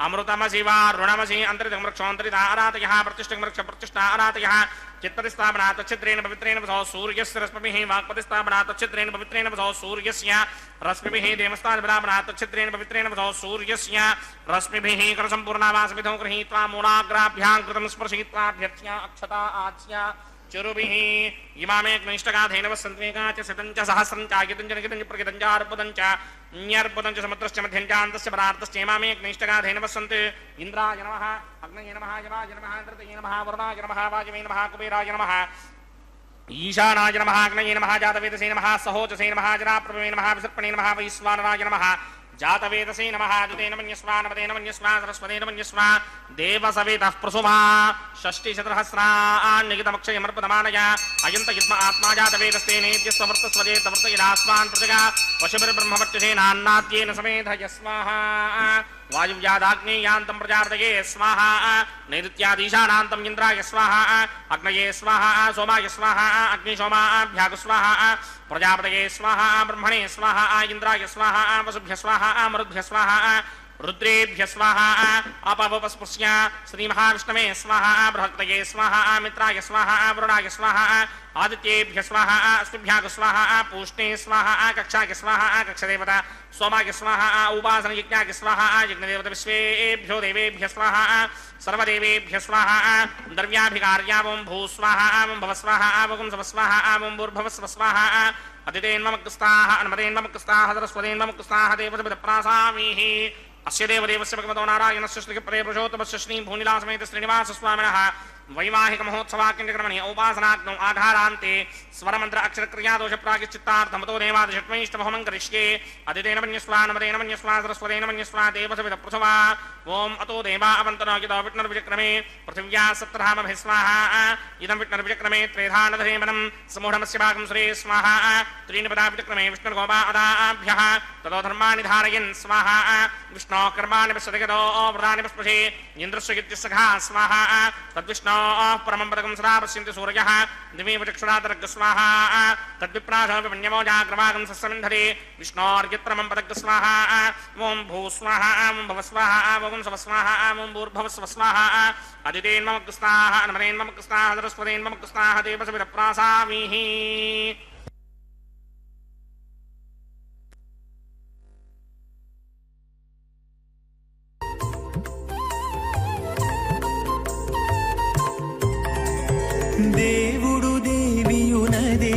अमृतमसि वारुणमसि अन्तरितं वृक्षोऽन्तरिता आरातयः प्रतिष्ठं वृक्ष प्रतिष्ठा आरातयः चित्तरिस्थापना तच्छिद्रेण पवित्रेण वसो सूर्यस्य रश्मिभिः वाक्पतिस्थापना तच्छिद्रेण पवित्रेण वसो सूर्यस्य रश्मिभिः देवस्थापना तच्छिद्रेण पवित्रेण वसो सूर्यस्य रश्मिभिः करसम्पूर्णावासविधौ गृहीत्वा मूलाग्राभ्यां कृतं स्पर्शयित्वाभ्यर्च्य अक्षता आच्य चरुभिः इमामेकनिष्ठगाधेन वसन्त्वेका च शतं च सहस्रं च आयतं च निगितं च प्रगितं च अर्पदं च न्यर्पदं च समुद्रश्च मध्यं च अन्तस्य परार्थश्च इमामेकनिष्ठगाधेन वसन्त् इन्द्राय नमः अग्नये नमः यमाय नमः धृतये नमः वरुणाय नमः वाजवे नमः कुबेराय नमः ईशानाय नमः अग्नये नमः जातवेदसे नमः सहोजसे नमः जराप्रभवे नमः विसर्पणे नमः वैश्वानराय नमः जातवेदसे नमः आदितेन मन्यस्वा नवदेन मन्यस्वा सरस्वतेन मन्यस्वा देवसवितः प्रसुमा षष्टिशतसहस्रान्निगितमक्षयमर्पदमानया अयन्त युग्म आत्मा जातवेदस्तेनेत्यस्ववर्तस्वजेतवर्तयिदास्वान् प्रजगा पशुभिर्ब्रह्मवर्त्यसेनान्नाद्येन समेधय स्वाहा वायुव्यादाग्नेयान्तं प्रजापतये स्वाहा नैऋत्यादीशानान्तं इन्द्राय स्वाहा अग्नये स्वाहा सोमाय स्वाहा अग्निशोमाभ्याग स्वाहा प्रजापतये स्वाहा ब्रह्मणे स्वाहा इंद्राय स्वाहा वसुभ्य स्वाहा मरुद्भ्य स्वाहा रुद्रेभ्य स्वाहा अपावोपस्पृश्य श्रीमहाविष्णवे स्वाहा बृहस्पतये स्वाहा मित्राय स्वाहा वरुणाय स्वाहा आदित्येभ्य स्वाहा अश्विभ्याग स्वाहा पूष्णे स्वाहा कक्षाय स्वाहा कक्षदेवता सोमाय स्वाहा उपासनयज्ञाय स्वाहा यज्ञदेवता विश्वेभ्यो देवेभ्य स्वाहा सर्वदेवेभ्य स्वाहा द्रव्याभिकार्यावं भूस्वाहा भवस्वाहा वगुं स्वस्वाहा भूर्भवस्व स्वाहा अदितेन्ममुक्तस्ताः अन्मदेन्ममुक्तस्ताः सरस्वतेन्ममुक्तस्ताः देवसवितप्रासामीः अस्य देवदेवस्य भगवतो नारायणस्य श्रीपदे पुरुषोत्तमस्य श्रीभूनिलासमेत श्रीनिवासस्वामिनः वैवाहिक महोत्सवाक्यक्रमणे औपासनाग्नौ आधारान्ते स्वरमन्त्र अक्षरक्रियादोष प्रागिश्चित्तार्थमतो देवादिषट्मैष्टभवमं करिष्ये अदितेन मन्यस्वा नमतेन मन्यस्वा सरस्वतेन मन्यस्वा देवसविदप्रसवा ओम अतो देवा अवन्तनो यतो विष्णुर्विचक्रमे पृथिव्या सप्तधामभिः स्वाहा इदं विष्णुर्विचक्रमे त्रेधानधरेमनं समूढमस्य भागं सुरे स्वाहा त्रीणि पदा विचक्रमे विष्णुर्गोपा अदाभ्यः ततो धर्माणि धारयन् स्वाहा विष्णोः कर्माणि पश्यतगतो व्रतानि पुष्पशे इन्द्रस्य युज्यसखा स्वाहा तद्विष्णोः परमं पदकं सदा पश्यन्ति सूर्यः दिवीव चक्षुरातरग् स्वाहा तद्विप्राशोऽपि मन्यमो जाग्रवागं सस्यमिन्धरे विष्णोर्यत्रमं पदग् स्वाहा ॐ भू स्वाहा ॐ भव स्वाहा ॐ सव स्वाहा ॐ भूर्भुवः स्वः स्वाहा अदितेन्मम स्वाहा नमतेन्मम स्वाहा सरस्वतेन्मम स्वाहा देवसविदप्रासामीः దేవుడు దేవియునదే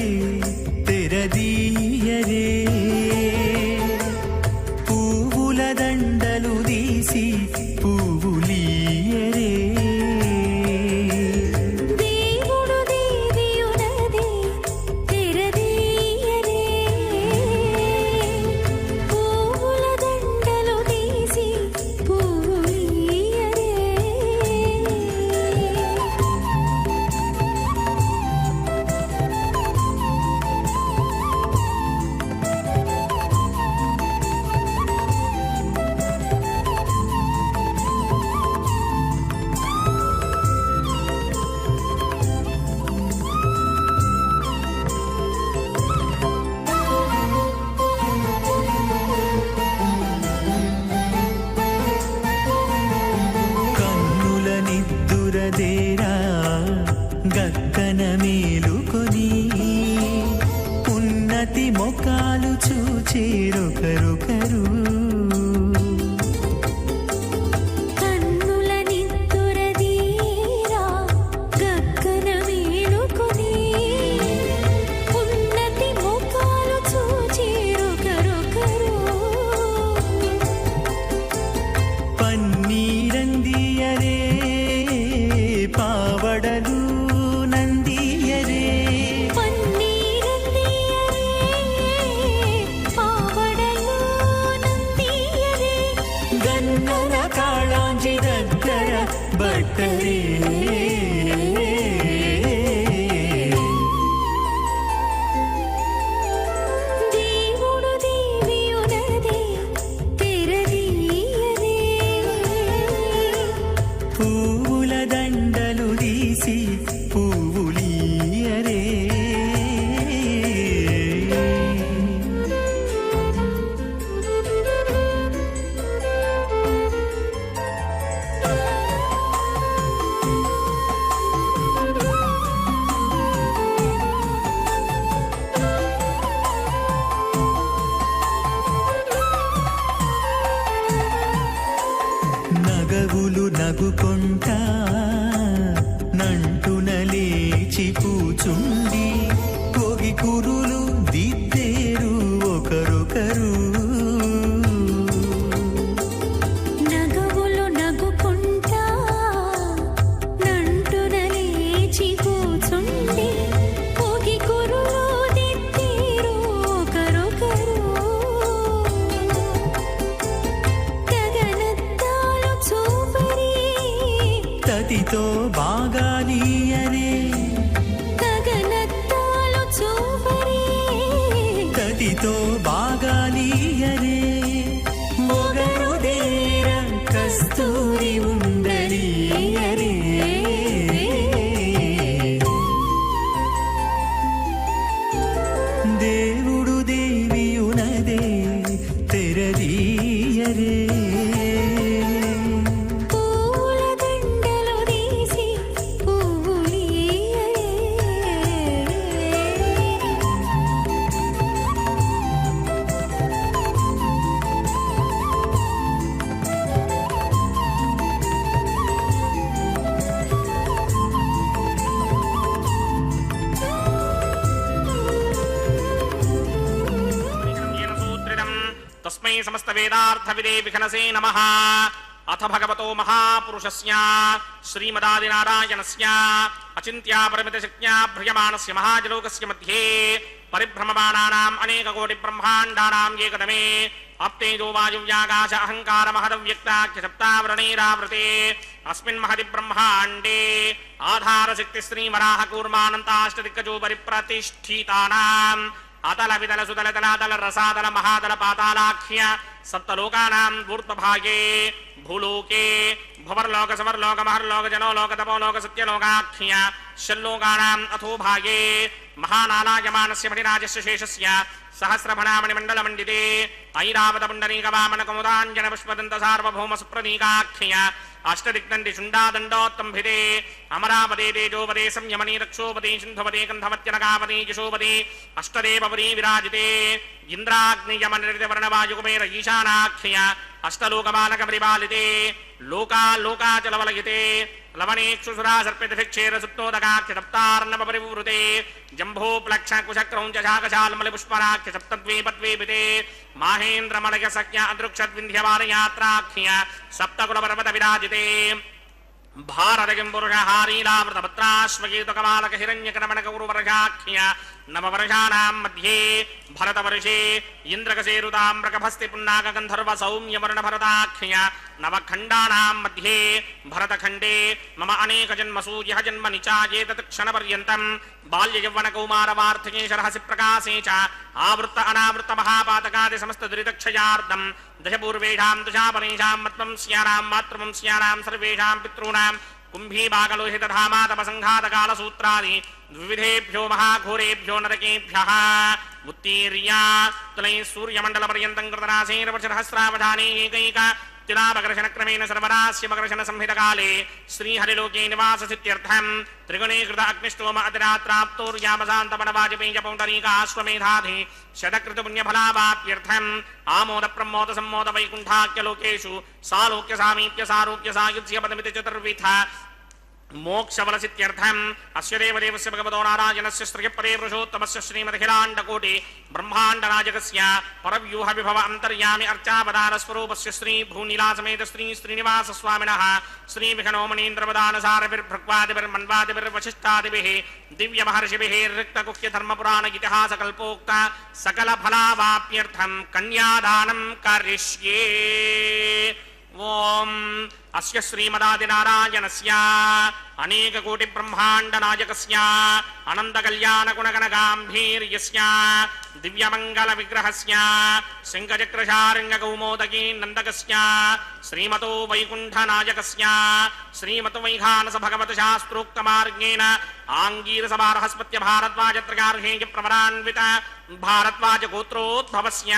తెరదీయరే పువ్వుల దండలు తీసి పువ్వులీయరే దేవుడు దేవియునదే తెరదీయరే పువ్వుల దండలు తీసి పువ్వులీయరే కన్నుల నిద్దురదేరా గక్కన మేలుకొని ఉన్నతి మొకాలు చూచేరొకరొకరు కన్నుల నిద్దురదీరా గగ్గన మేలుకొని ఉన్నతి ముఖాలు చూచేరొకరొకరు పన్నీరందియరే పావడలు నందియరే పన్నీరందియరే పావడలు నందియరే గన్నర కాళాంజి దగ్గర బట్టరే దేవుడు దేవియునదే తెరదీయరే పువ్వుల దండలు తీసి పువ్వులీయరే నగవులు నగుకొంటా నంటున లేచి కూచుండి పొగి కురులు దిద్దేరు ఒకరొకరు నగవులు నగుకుంటా నంటున లేచి కూచుండి పొగి కురులు దిద్దేరు ఒకరొకరు గగనత్తాలు చూపరి తతితో బాగాలీయరే గగనత్తాలు చూపరి తతితో బాగాలీయరే మొగరు దేర కస్తూరి ఉండలీయరే దేవుడు దేవియునదే తెరదీయరే పూల దండలు తీసి పువ్వులీయరే येन सूत्रितम् तस्मै समस्त वेदार्थ विदे विखनसे नमः अथ भगवतो महापुरुषस्य श्रीमदादिनारायणस्य अचिन्त्या परिमितशक्त्या भ्रियमाणस्य महाजलोकस्य मध्ये परिभ्रममाणानाम् अनेककोटिब्रह्माण्डानाम् एकदमे अप्तेजो वायुव्याकाश अहङ्कार महदव्यक्ताख्य सप्तावरणैरावृते अस्मिन् महति ब्रह्माण्डे आधारशक्ति श्रीवराह कूर्मानन्ताष्टदिक्कजो परिप्रतिष्ठितानाम् अतल वितल सुतल तलातल रसातल महातल पातालाख्य सप्तलोकानाम् ऊर्ध्वभागे भूलोके भुवर्लोक समर्लोक महर्लोक जनोलोक तपोलोक सत्यलोकाख्य षल्लोकानाम् अथो भागे महानालायमानस्य मणिराजस्य शेषस्य सहस्रफणामणिमण्डलमण्डिते ऐरावत पुण्डरीक वामन कुमुदाञ्जन पुष्पदन्त सार्वभौम सुप्रतीकाख्य अष्टदिग्दण्डि शुण्डादण्डोत्तम्भिते अमरावते तेजोपदे संयमनी रक्षोपदे सिन्धुपदे कन्धमत्यनकावते यशोपदे अष्टदेवपदे विराजिते इन्द्राग्नियमनिर्वर्णवायुकुमेर ईशानाख्य अष्टलोकबालकपरिपालिते लोकालोकाचलवलयिते लवणेक्षुसुरा सर्पितभिक्षेर सुप्तोदकाख्य सप्तार्णवपरिवृते जम्भोप्लक्षकुशक्रौञ्चशाकशाल्मलिपुष्पराख्य सप्तद्वीपद्वीपिते माहेन्द्रमलयसख्य अदृक्षद्विन्ध्यवारयात्राख्य सप्तकुलपर्वत विराजिते भारतकिं पुरुषहारीलावृतभद्राश्वगीतकमालक हिरण्यकरमणकौरुवर्षाख्य नववर्षाणाम् मध्ये भरतवर्षे इन्द्रकसेरुताम्रकभस्ति पुन्नाकगन्धर्व सौम्यवर्णभरताख्य नवखण्डानाम् मध्ये भरतखण्डे मम अनेकजन्मसु यः जन्मनि चायेतत् क्षणपर्यन्तम् बाल्ययौवनकौमारवार्थिके शरहसि प्रकाशे च आवृत्त अनावृत्त महापातकादि समस्तदुरितक्षयार्धम् दशपूर्वेषाम् दशापरेषाम् मत्वंस्यानाम् मातृवंस्यानाम् सर्वेषाम् पितॄणाम् कुम्भीबागलोहितधामातपसङ्घातकालसूत्रादि द्विविधेभ्यो महाघोरेभ्यो नरकेभ्यः उत्तीर्य तुलैः सूर्यमण्डलपर्यन्तम् कृतरासेनवर्षसहस्रावधाने एकैक तिलापकर्षणक्रमेण सर्वरास्य मकर्षण संहितकाले श्रीहरिलोके निवाससित्यर्थम् त्रिगुणे कृत अग्निष्टोम अतिरात्राप्तोर्यामसान्तपणवाजपेयपौण्डरीकाश्वमेधाधि शतकृतपुण्यफलावाप्यर्थम् आमोद प्रमोद सम्मोद वैकुण्ठाख्यलोकेषु सालोक्य सामीप्य सारूप्य सायुज्य पदमिति चतुर्विध मोक्षफलसित्यर्थम् अस्य देवदेवस्य भगवतो नारायणस्य श्रियपदे पुरुषोत्तमस्य श्रीमदखिलाण्डकोटि ब्रह्माण्डनायकस्य परव्यूह विभव अन्तर्यामि अर्चावतारस्वरूपस्य श्री भूनीलासमेत श्री श्रीनिवासस्वामिनः श्रीविघ्नोमणीन्द्रवदानसारभिर्भृक्वादिभिर्मन्वादिभिर्वशिष्ठादिभिः दिव्यमहर्षिभिः रिक्तकुह्यधर्मपुराण इतिहासकल्पोक्त सकलफलावाप्यर्थम् कन्यादानम् करिष्ये। ओम अस्य श्रीमदादिनारायणस्य अनेककोटिब्रह्माण्डनायकस्य अनन्तकल्याणगुणगणगाम्भीर्यस्य दिव्यमङ्गलविग्रहस्य शङ्खचक्रशार्ङ्गकौमोदकी नन्दकस्य श्रीमतो वैकुण्ठनायकस्य श्रीमतो वैखानस भगवतशास्त्रोक्तमार्गेण आङ्गीरसभारहस्पत्य भारद्वाजत्रगार्हेय प्रवरान्वित भारद्वाज गोत्रोद्भवस्य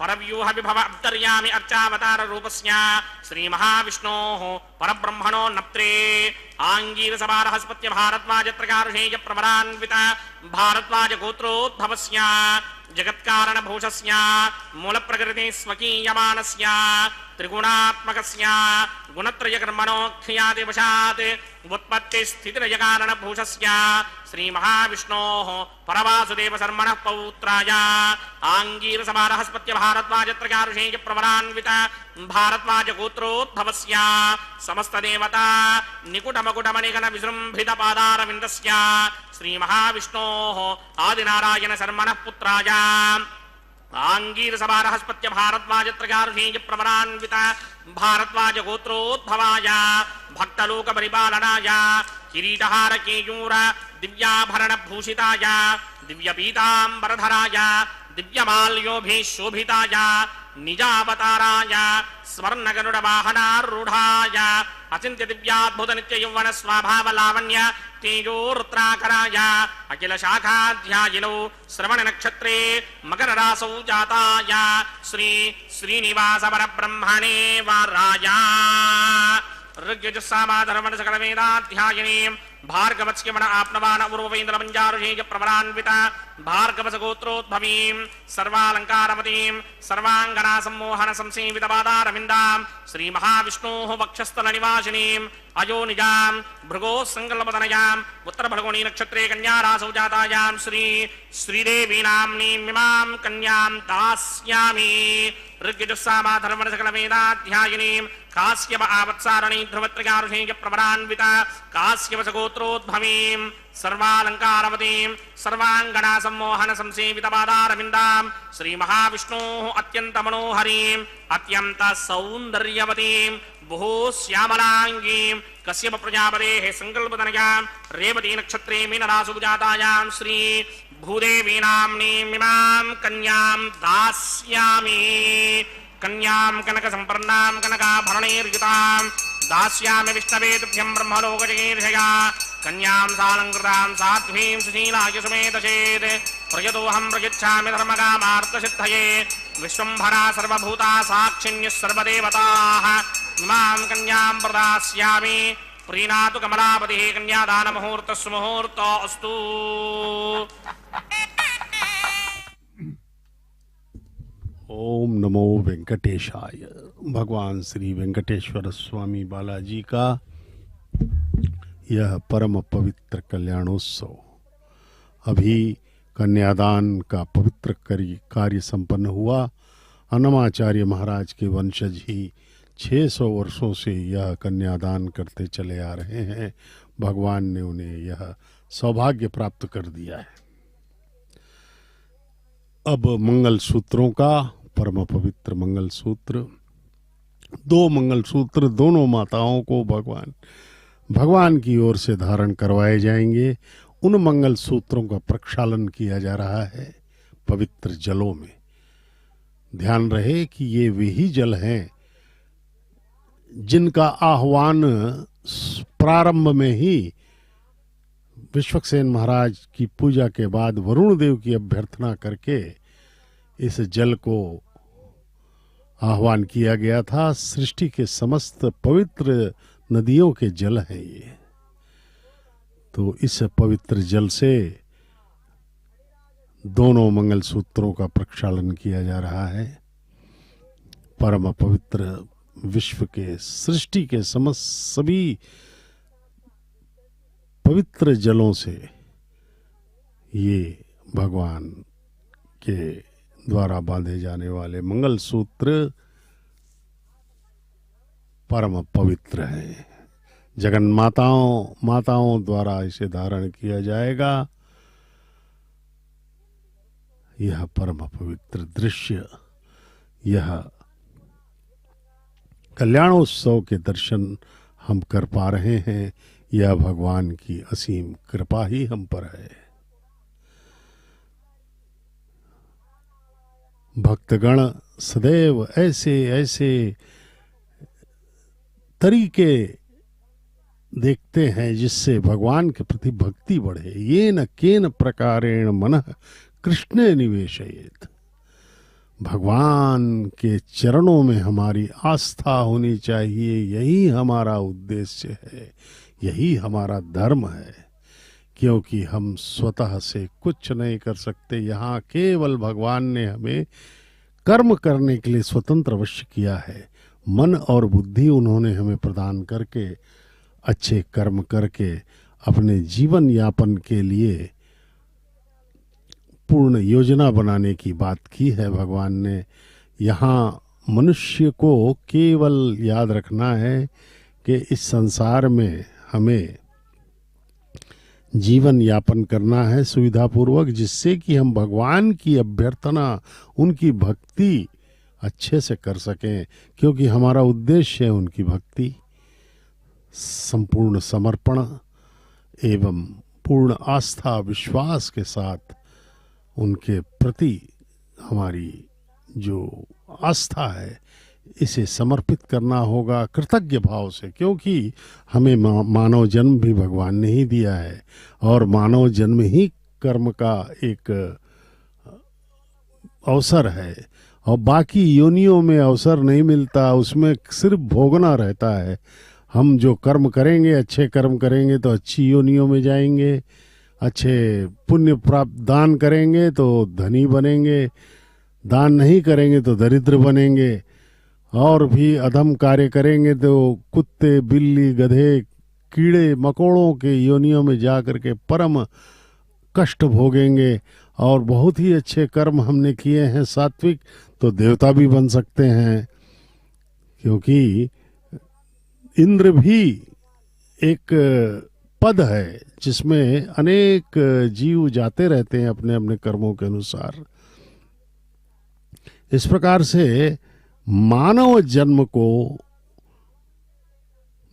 परव्यूह विभव अन्तर्यामि अर्चावतार रूपस्य श्रीमहाविष्णोः परब्रह्मणो नप्त्रे आङ्गीरसभारहस्पत्य भारद्वाजत्रगार्हेय प्रवरान्वित भारद्वाज गोत्रोद्भवस्य जगत्कारणभूषस्य मूलप्रकृति स्वकीयमानस्य त्रिगुणात्मकस्य गुणत्रयकर्मणोऽख्यादिवशात् उत्पत्तिस्थितिलयकारणभूषस्य श्रीमहाविष्णोः परवासुदेवशर्मणः पौत्राय आङ्गीरसभारहस्पत्य भारद्वाजत्रगार्हेय प्रवरान्वित भारद्वाज गोत्रोद्भवस्य समस्तदेवता निकुटमकुटमणिगण विजृम्भितपादारविन्दस्य श्रीमहाविष्णोः आदिनारायण शर्मणः पुत्राय आङ्गीरसभारहस्पत्य भारद्वाजत्रगार्हेय प्रवरान्वित भारद्वाज गोत्रोद्भवाय भक्तलोकपरिपालनाय किरीटहार केयूर दिव्याभरणभूषिताय दिव्यपीताम्बरधराय दिव्यमाल्योभिः शोभिताय निजावताराय स्वर्णगरुडवाहनारूढाय अचिन्त्य दिव्याद्भुत नित्ययौवन स्वाभावलावण्य तेजोरुद्राकराय अखिल शाखाध्यायिनो श्रवण नक्षत्रे मकररासौ जाताय श्री श्रीनिवास परब्रह्मणे वाराय ऋग्यजुस्सामाधर्मण सकलवेदाध्यायिनीम् भार्गवस्यमण आप्नवान उर्ववेन्द्रमञ्जारुषेय प्रवरान्वित भार्गवसगोत्रोद्भवीम् सर्वालङ्कारमतीम् सर्वाङ्गना सम्मोहन संसेवितपादारविन्दाम् श्रीमहाविष्णोः वक्षस्थलनिवासिनीम् अयोनिजाम् भृगोः सङ्कल्पतनयाम् उत्तरफल्गुणी नक्षत्रे कन्यारासौ जातायाम् श्री श्रीदेवीनाम्नीमिमाम् कन्याम् दास्यामि ऋग्यजुस्सामाधर्मण सकलवेदाध्यायिनीम् कास्यप आवत्सारणी ध्रुवत्रिकारुषेय प्रवरान्विता कास्यप गोत्रोद्भवीं सर्वालंकारवतीं सर्वांगना सम्मोहन संसेवितपादारविन्दां श्रीमहाविष्णोः अत्यंत मनोहरीं अत्यंत सौन्दर्यवतीं बहु श्यामलांगीं कश्यप प्रजापतेः संकल्पतनयां रेवती नक्षत्रे मीनराशौ जातायां श्री भूदेवी नाम्नीमिमां कन्यां दास्यामि कन्यां कनक संपन्नां कनकाभरणैर्युतां दास्यामि विष्णवे तुभ्यं ब्रह्मलोकजगीर्षया कन्यां सालङ्कृतां साध्वीं सुशीलाय सुमेधचेत् प्रयतोऽहं प्रयच्छामि धर्मकामार्थसिद्धये विश्वम्भरा सर्वभूता साक्षिण्यः सर्वदेवताः इमां कन्यां प्रदास्यामि प्रीणातु कमलापतिः कन्यादानमुहूर्तस्य मुहूर्तो अस्तु। ओम नमो वेंकटेशाय। भगवान श्री वेंकटेश्वर स्वामी बालाजी का यह परम पवित्र कल्याणोत्सव अभी कन्यादान का पवित्र कार्य संपन्न हुआ। अन्नमाचार्य महाराज के वंशज ही 600 वर्षों से यह कन्यादान करते चले आ रहे हैं। भगवान ने उन्हें यह सौभाग्य प्राप्त कर दिया है। अब मंगल सूत्रों का परम पवित्र मंगल सूत्र, 2 मंगल सूत्र दोनों माताओं को भगवान की ओर से धारण करवाए जाएंगे। उन मंगल सूत्रों का प्रक्षालन किया जा रहा है पवित्र जलों में। ध्यान रहे कि ये वही जल हैं जिनका आह्वान प्रारंभ में ही विश्वक्सेन महाराज की पूजा के बाद वरुण देव की अभ्यर्थना करके इस जल को आह्वान किया गया था। सृष्टि के समस्त पवित्र नदियों के जल हैं ये। तो इस पवित्र जल से दोनों मंगल सूत्रों का प्रक्षालन किया जा रहा है। परम पवित्र विश्व के सृष्टि के समस्त सभी पवित्र जलों से ये भगवान के द्वारा बांधे जाने वाले मंगल सूत्र परम पवित्र है। जगन माताओं द्वारा इसे धारण किया जाएगा। यह परम पवित्र दृश्य, यह कल्याणोत्सव के दर्शन हम कर पा रहे हैं। यह भगवान की असीम कृपा ही हम पर है। भक्तगण सदैव ऐसे तरीके देखते हैं जिससे भगवान के प्रति भक्ति बढ़े। ये न केन प्रकारेण मनः कृष्णे निवेशयेत्। भगवान के चरणों में हमारी आस्था होनी चाहिए। यही हमारा उद्देश्य है, यही हमारा धर्म है। क्योंकि हम स्वतः से कुछ नहीं कर सकते। यहाँ केवल भगवान ने हमें कर्म करने के लिए स्वतंत्र वश किया है। मन और बुद्धि उन्होंने हमें प्रदान करके अच्छे कर्म करके अपने जीवन यापन के लिए पूर्ण योजना बनाने की बात की है भगवान ने। यहाँ मनुष्य को केवल याद रखना है कि इस संसार में हमें जीवन यापन करना है सुविधापूर्वक, जिससे कि हम भगवान की अभ्यर्थना, उनकी भक्ति अच्छे से कर सकें। क्योंकि हमारा उद्देश्य है उनकी भक्ति। संपूर्ण समर्पण एवं पूर्ण आस्था विश्वास के साथ उनके प्रति हमारी जो आस्था है इसे समर्पित करना होगा कृतज्ञ भाव से। क्योंकि हमें मानव जन्म भी भगवान ने ही दिया है और मानव जन्म ही कर्म का एक अवसर है और बाकी योनियों में अवसर नहीं मिलता, उसमें सिर्फ भोगना रहता है। हम जो कर्म करेंगे, अच्छे कर्म करेंगे तो अच्छी योनियों में जाएंगे, अच्छे पुण्य प्राप्त दान करेंगे तो धनी बनेंगे, दान नहीं करेंगे तो दरिद्र बनेंगे, और भी अधम कार्य करेंगे तो कुत्ते बिल्ली गधे कीड़े मकोड़ों के योनियों में जा कर के परम कष्ट भोगेंगे। और बहुत ही अच्छे कर्म हमने किए हैं सात्विक तो देवता भी बन सकते हैं। क्योंकि इंद्र भी एक पद है जिसमें अनेक जीव जाते रहते हैं अपने अपने कर्मों के अनुसार। इस प्रकार से मानव जन्म को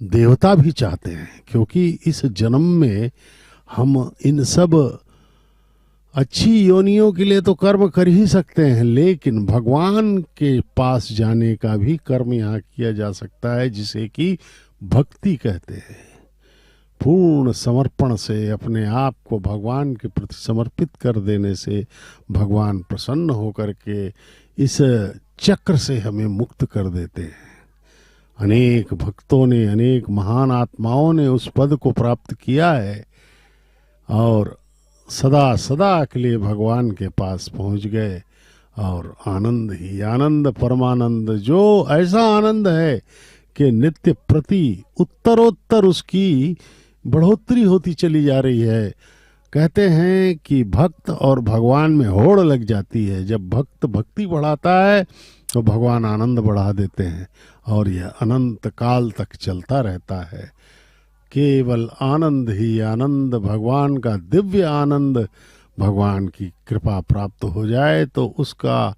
देवता भी चाहते हैं, क्योंकि इस जन्म में हम इन सब अच्छी योनियों के लिए तो कर्म कर ही सकते हैं, लेकिन भगवान के पास जाने का भी कर्म यहाँ किया जा सकता है, जिसे कि भक्ति कहते हैं। पूर्ण समर्पण से अपने आप को भगवान के प्रति समर्पित कर देने से भगवान प्रसन्न होकर के इस चक्र से हमें मुक्त कर देते हैं। अनेक भक्तों ने, अनेक महान आत्माओं ने उस पद को प्राप्त किया है और सदा सदा के लिए भगवान के पास पहुंच गए, और आनंद ही आनंद, परमानंद, जो ऐसा आनंद है कि नित्य प्रति उत्तरोत्तर उसकी बढ़ोतरी होती चली जा रही है। कहते हैं कि भक्त और भगवान में होड़ लग जाती है। जब भक्त भक्ति बढ़ाता है तो भगवान आनंद बढ़ा देते हैं, और यह अनंत काल तक चलता रहता है। केवल आनंद ही आनंद, भगवान का दिव्य आनंद, भगवान की कृपा प्राप्त हो जाए तो उसका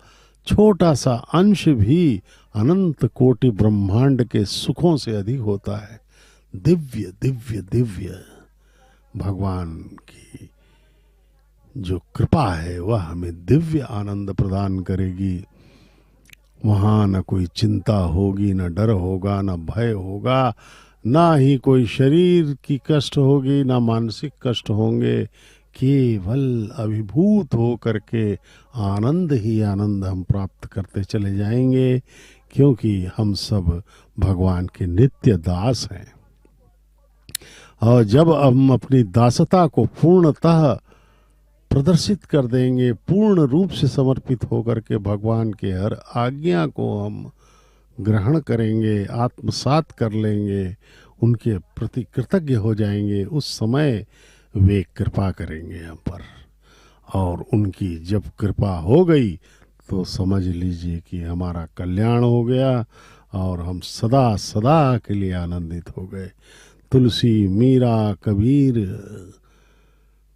छोटा सा अंश भी अनंत कोटि ब्रह्मांड के सुखों से अधिक होता है। दिव्य दिव्य दिव्य भगवान की जो कृपा है वह हमें दिव्य आनंद प्रदान करेगी। वहाँ न कोई चिंता होगी, न डर होगा, न भय होगा, ना ही कोई शरीर की कष्ट होगी, ना मानसिक कष्ट होंगे। केवल अभिभूत हो करके आनंद ही आनंद हम प्राप्त करते चले जाएंगे, क्योंकि हम सब भगवान के नित्य दास हैं। और जब हम अपनी दासता को पूर्णतः प्रदर्शित कर देंगे, पूर्ण रूप से समर्पित होकर के भगवान के हर आज्ञा को हम ग्रहण करेंगे, आत्मसात कर लेंगे, उनके प्रति कृतज्ञ हो जाएंगे, उस समय वे कृपा करेंगे हम पर। और उनकी जब कृपा हो गई तो समझ लीजिए कि हमारा कल्याण हो गया और हम सदा सदा के लिए आनंदित हो गए। तुलसी, मीरा, कबीर,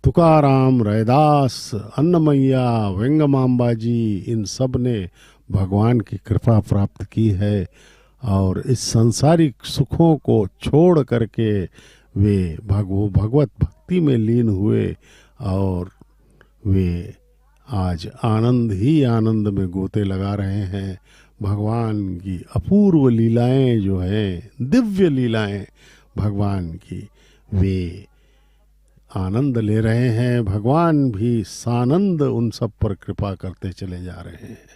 तुकाराम, रैदास, अन्नमैया, वेंगमांबा जी, इन सब ने भगवान की कृपा प्राप्त की है, और इस सांसारिक सुखों को छोड़ करके वे भगवत भक्ति में लीन हुए, और वे आज आनंद ही आनंद में गोते लगा रहे हैं। भगवान की अपूर्व लीलाएं जो हैं, दिव्य लीलाएं भगवान की, वे आनंद ले रहे हैं। भगवान भी सानंद उन सब पर कृपा करते चले जा रहे हैं।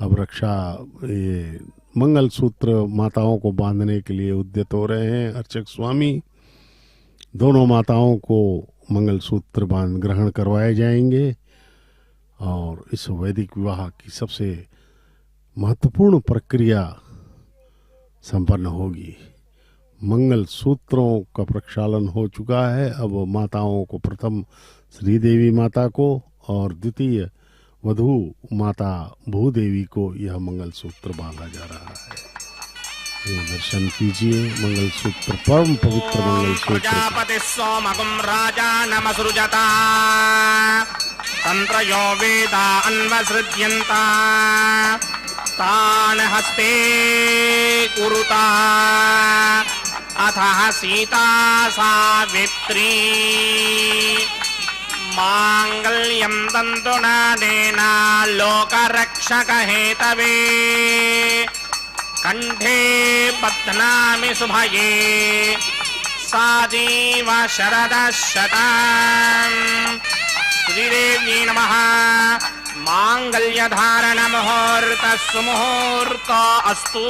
अब रक्षा ये मंगल सूत्र माताओं को बांधने के लिए उद्यत हो रहे हैं अर्चक स्वामी। दोनों माताओं को मंगल सूत्र बांध ग्रहण करवाए जाएंगे, और इस वैदिक विवाह की सबसे महत्वपूर्ण प्रक्रिया संपन्न होगी। मंगल सूत्रों का प्रक्षालन हो चुका है। अब माताओं को, प्रथम श्रीदेवी माता को और द्वितीय वधू माता भूदेवी को यह मंगल सूत्र बांधा जा रहा है। ये दर्शन कीजिए मंगल सूत्र, परम पवित्र मंगल सूत्र। प्रजापति सोमगुम राजा नमसृजता तंत्रयो वेदा अन्वसृज्यन्ता तान हस्ते कुरुता अथः सीता सावित्री मांगल्यं तन्तुनानेना लोकरक्षक हेतवे कंठे बध्नामि शुभये साजीव शरदः शतम्। श्रीदेव्यै नमः। मांगल्य धारण मुहूर्त सुमुहूर्त अस्तु।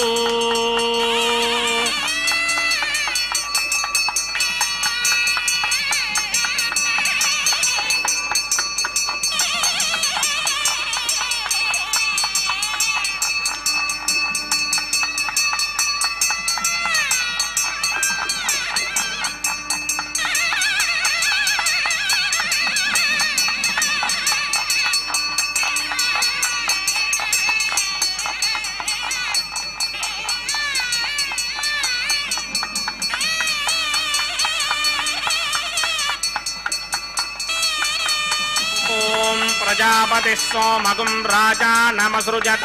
प्रजापतिः सोमगुं राजानमसृजत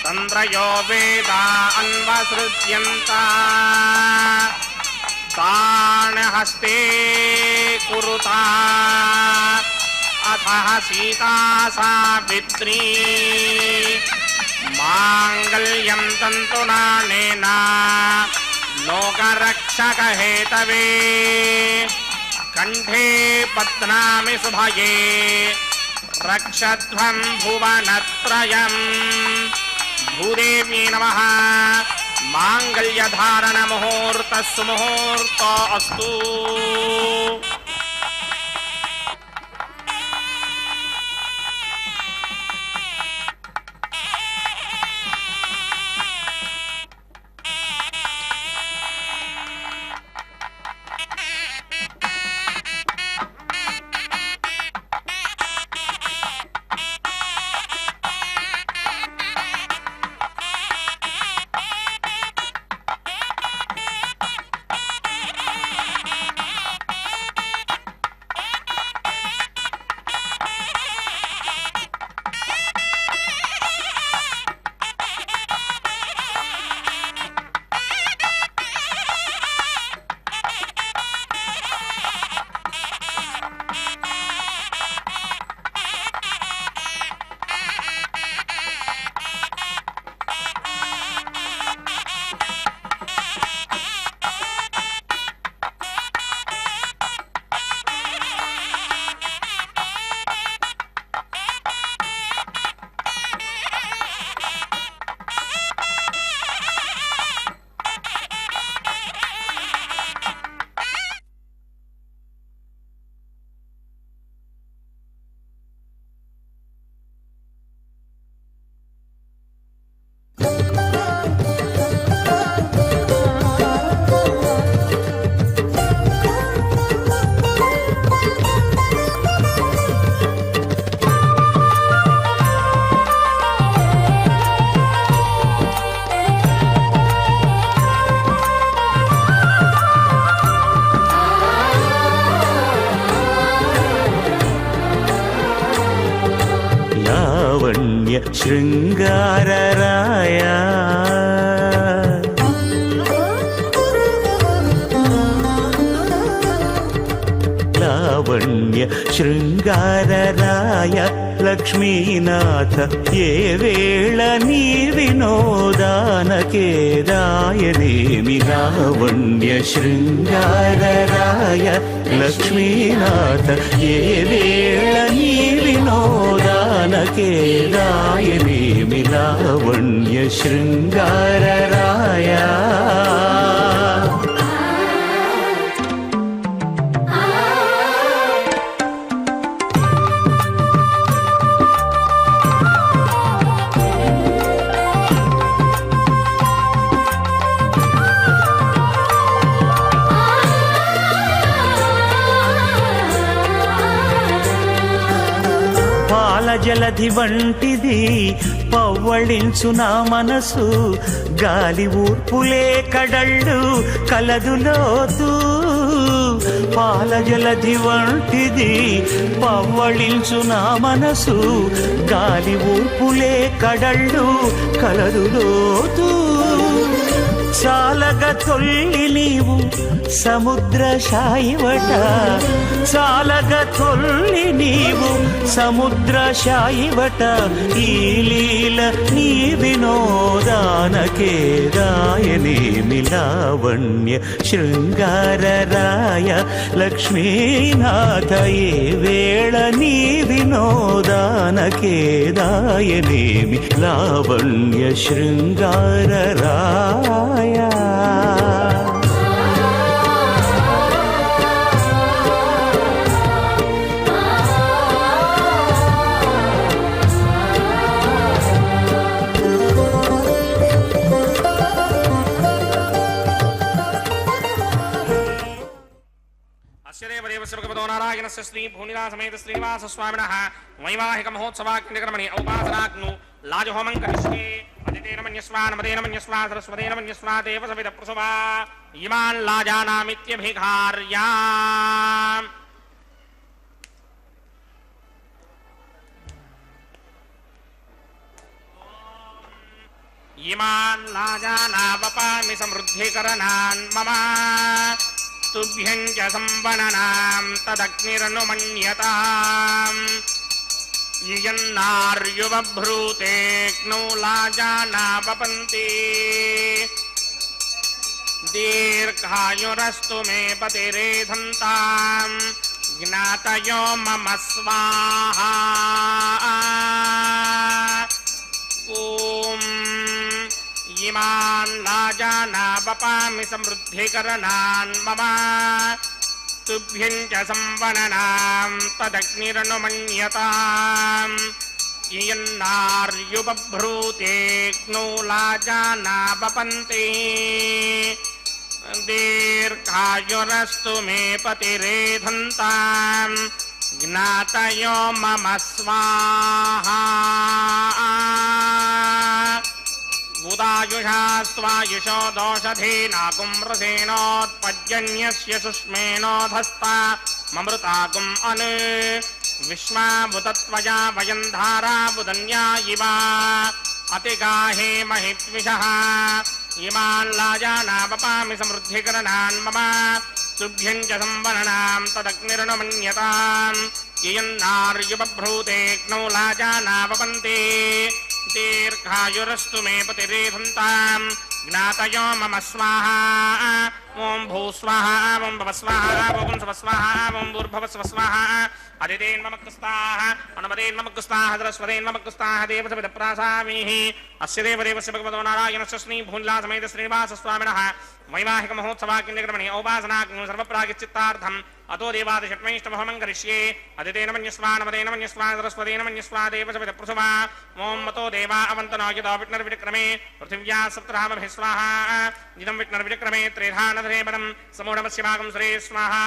तन्द्रयो वेदा अन्वसृज्यन्त तान् हस्ते कुरुता अथः सीता सावित्री माङ्गल्यं तन्तुनानेन लोकरक्षकहेतवे कंठे पद्नामि शुभये रक्षध्वं भुवनत्रयम् भूदेवी नमः मांगल्यधारण मुहूर्तः सुमुहूर्तो अस्तु। శృంగారరాయ లావణ్య శృంగారరాయ లక్ష్మీనాథ ఏ వేళ నీ వినోదానకే రాయనేమి లావణ్య శృంగారరాయ లక్ష్మీనాథ ఏ వేళ నీ వినోదానకే రాయనేమి లావణ్య శృంగారరాయ జలధి వంటిది పవ్వళించు నా మనసు గాలి ఊర్పులే కడళ్ళు కలదులోతూ పాల జలధి వంటిది పవ్వళించు నా మనసు గాలి ఊర్పులే కడళ్ళు కలదులోతూ చాలగ తొల్లి నీవు సముద్ర శాయివట చాలగ తొల్లి నీవు సముద్ర శాయివట ఈ లీల నీ వినోదానకే రాయనేమి లావణ్య శృంగారరాయ లక్ష్మీనాథ ఏ వేళ నీ వినోదానకే రాయనేమి లావణ్య శృంగారరాయ नारायणस्य श्री भूनिला समेत श्रीनिवास स्वामिनः वैवाहिक महोत्सवाग्निकर्मणि औपासनाग्नु लाजहोमं करिष्ये अदितेन मन्यस्वान् मदेन मन्यस्वान् सरस्वतेन मन्यस्वान् देव सवित प्रसवा इमान् लाजानामित्यभिघार्या इमान् लाजानावपामि समृद्धिकरणान् मम तुभ्यं च संवननां तदग्निरनुमन्यताम् यन्नार्युबभ्रूतेऽग्नौ लाजानावपन्ति दीर्घायुरस्तु मे पतिरेधन्ताम् ज्ञातयो मम स्वाहा ॐ इमान् लाजानावपामि समृद्धिकरणान् मम तुभ्यं च संवननां तदग्निरनुमन्यताम् यन्नार्युबभ्रूतेऽग्नौ लाजानावपन्ति दीर्घायुरस्तु मे पतिरेधन्ताम् ज्ञातयो मम स्वाहा उदायुषा स्वायुषो दोषधीनाकुं रसेनोत्पद्यन्यस्य सुष्मेनोधस्ता ममृताकुम् अनु विश्वाभुतत्वया वयं धाराबुदन्या इव अतिगाहे महित्विषः इमान् लाजानावपामि समृद्धिकरणान् मम तुभ्यं च संवननां तदग्निरनुमन्यताम् यन्नार्युबभ्रूतेऽग्नौ लाजानावपन्ति दीर्घायुरस्तु मे पतिरेधन्ताम् ज्ञातयो मम स्वाहा ॐ भूस्वाहा ॐ भवस्वाहा ॐ स्वस्वाहा ॐ भूर्भवस्वस्वाहा अदितेन्ममक्तस्ताः अनुमतेन्ममक्तस्ताः सरस्वतेन्ममक्तस्ताः देवसविदप्रासामीः अस्य देवदेवस्य भगवतो नारायणस्य श्रीभूनिलासमेत श्रीनिवासस्वामिनः वैवाहिक महोत्सवाकिन्यक्रमणे औपासनाग्नो सर्वप्रागिच्चित्तार्थम् अतो देवादिषट्मैष्टमहमं करिष्ये अदितेन मन्यस्वा नमतेन मन्यस्वा सरस्वतेन मन्यस्वा देवसविदप्रसवा ॐ मतो देवा अवन्तनो यतो विष्णुर्विक्रमे पृथिव्या सप्तरामभिः स्वाहा इदं विष्णुर्विक्रमे त्रिधानधरेपदं समूढमस्य भागं सुरे स्वाहा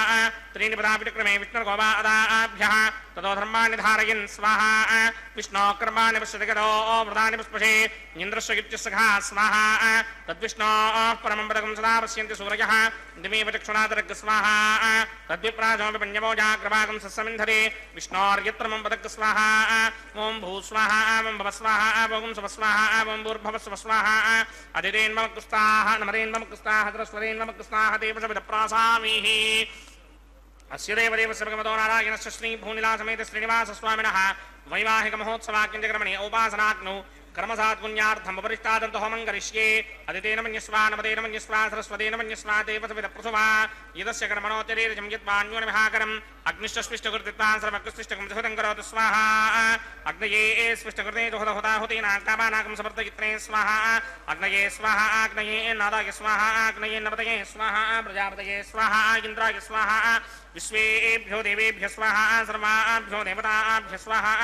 त्रीणि पदा विक्रमे विष्णुर्गोवा अदाभ्यः ततो धर्माणि धारयन् स्वाहा विष्णो कर्माणि पश्यति गतो व्रतानि पुष्पशे इन्द्रस्य गित्यसखा स्वाहा तद्विष्णो परमं पदकं सदा पश्यन्ति सूरयः दिमेव चक्षुणादरग् स्वाहा तद्विप्राजोऽपि पञ्चमोजाग्रभागं सस्समिन्धरे विष्णोर्यत्र मम पदक् स्वाहा ॐ भूस्वाहा ॐ भवस्वाहा ॐ स्वस्वाहा ॐ भूर्भवस्वस्वाहा अदितेन्ममक्तस्ताः नमतेन्ममक्तस्ताः सरस्वतेन्ममक्तस्ताः देवसविदप्रासामीः अस्य देवदेवस्य भगवतो नारायणस्य श्रीभूनिलासमेत श्रीनिवासस्वामिनः वैवाहिक महोत्सवाकिन्यक्रमणे औपासनाग्नौ कर्मसात् पुण्यार्थम् उपरिष्टादन्तहोमं करिष्ये अदितेन मन्यस्वा नमतेन मन्यस्वा सरस्वतेन मन्यस्वा देवसविदप्रसवा यदस्य कर्मणोत्तरेजं यद्वान्योनिमहाकरम् अग्निश्चस्विष्टकृतित्वान् सर्वकृष्टिष्टकं सहुतं करोतु स्वाहा अग्नये स्विष्टकृते दुहदहुताहुतीनां कामानाकं समर्पयित्रे स्वाहा अग्नये स्वाहा अग्नये नादाय स्वाहा अग्नये नवतये स्वाहा प्रजापतये स्वाहा इन्द्राय स्वाहा विश्वेभ्यो देवेभ्य स्वाहा सर्वाभ्यो देवताभ्य स्वाहा